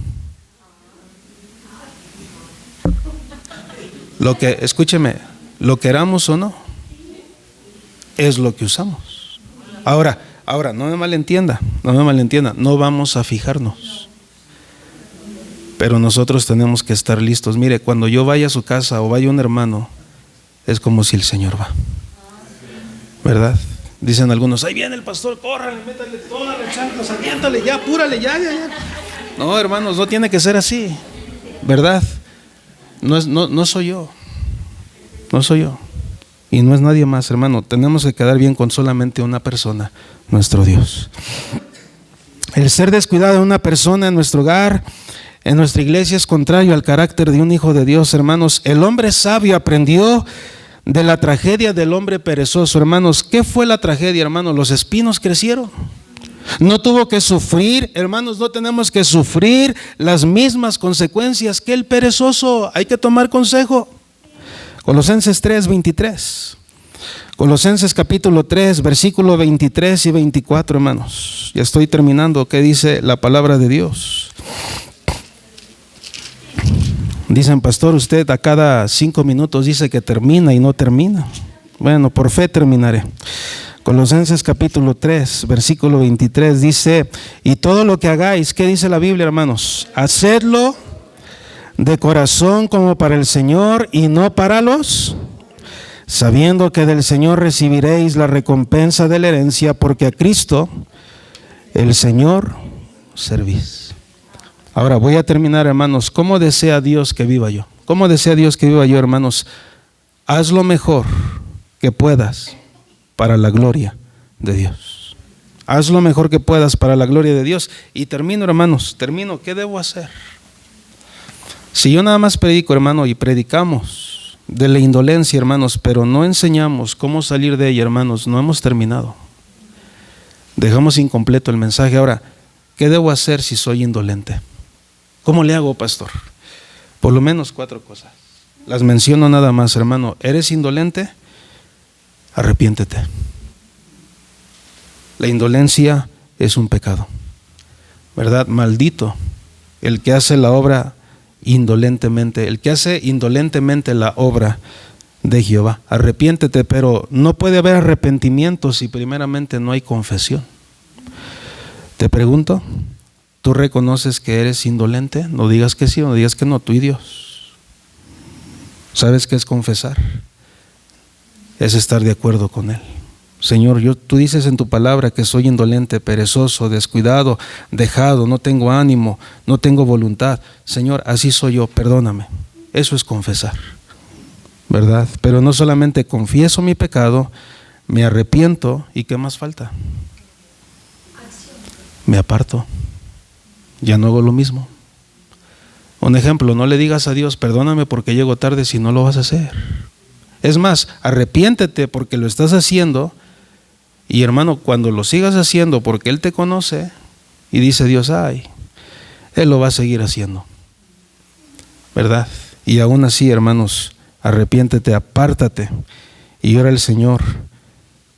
Escúcheme, lo queramos o no, es lo que usamos. Ahora, no me malentienda, no vamos a fijarnos. Pero nosotros tenemos que estar listos. Mire, cuando yo vaya a su casa o vaya un hermano, es como si el Señor va, ¿verdad? Dicen algunos, ahí viene el pastor, córrale, métale todas las chanclas, aviéntale ya, apúrale, ya. No, hermanos, no tiene que ser así, ¿verdad? No soy yo. Y no es nadie más, hermano. Tenemos que quedar bien con solamente una persona, nuestro Dios. El ser descuidado de una persona en nuestro hogar, en nuestra iglesia, es contrario al carácter de un hijo de Dios, hermanos. El hombre sabio aprendió de la tragedia del hombre perezoso, hermanos. ¿Qué fue la tragedia, hermanos? Los espinos crecieron. No tuvo que sufrir, hermanos, no tenemos que sufrir las mismas consecuencias que el perezoso. Hay que tomar consejo. Colosenses 3:23. Colosenses capítulo 3, versículo 23 y 24, hermanos. Ya estoy terminando. ¿Qué dice la palabra de Dios? Dicen, pastor, usted a cada 5 minutos dice que termina y no termina. Bueno, por fe terminaré. Colosenses capítulo 3, versículo 23 dice, y todo lo que hagáis, ¿qué dice la Biblia, hermanos? Hacedlo de corazón como para el Señor y no para los, sabiendo que del Señor recibiréis la recompensa de la herencia, porque a Cristo, el Señor, servís. Ahora voy a terminar, hermanos. ¿Cómo desea Dios que viva yo? ¿Cómo desea Dios que viva yo, hermanos? Haz lo mejor que puedas para la gloria de Dios. Haz lo mejor que puedas para la gloria de Dios. Y termino, hermanos, ¿qué debo hacer? Si yo nada más predico, hermano, y predicamos de la indolencia, hermanos, pero no enseñamos cómo salir de ella, hermanos, no hemos terminado. Dejamos incompleto el mensaje. Ahora, ¿qué debo hacer si soy indolente? ¿Cómo le hago, pastor? Por lo menos 4 cosas. Las menciono nada más, hermano. ¿Eres indolente? Arrepiéntete. La indolencia es un pecado, ¿verdad? Maldito el que hace la obra indolentemente, el que hace indolentemente la obra de Jehová. Arrepiéntete, pero no puede haber arrepentimiento si primeramente no hay confesión. Te pregunto, ¿tú reconoces que eres indolente? No digas que sí, no digas que no, tú y Dios. ¿Sabes qué es confesar? Es estar de acuerdo con Él. Señor, tú dices en tu palabra que soy indolente, perezoso, descuidado, dejado, no tengo ánimo, no tengo voluntad. Señor, así soy yo, perdóname. Eso es confesar, ¿verdad? Pero no solamente confieso mi pecado, me arrepiento, ¿y qué más falta? Me aparto, ya no hago lo mismo. Un ejemplo, no le digas a Dios, perdóname porque llego tarde, si no lo vas a hacer. Es más, arrepiéntete porque lo estás haciendo. Y hermano, cuando lo sigas haciendo porque Él te conoce y dice Dios, ay, Él lo va a seguir haciendo, ¿verdad? Y aún así, hermanos, arrepiéntete, apártate y ora al Señor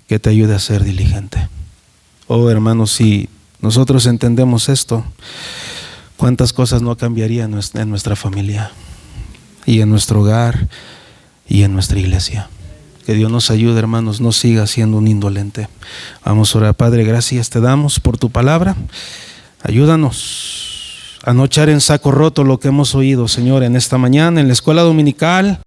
que te ayude a ser diligente. Oh, hermanos, si nosotros entendemos esto, ¿cuántas cosas no cambiarían en nuestra familia y en nuestro hogar y en nuestra iglesia? Que Dios nos ayude, hermanos, no siga siendo un indolente. Vamos a orar. Padre, gracias te damos por tu palabra. Ayúdanos a no echar en saco roto lo que hemos oído, Señor, en esta mañana, en la escuela dominical.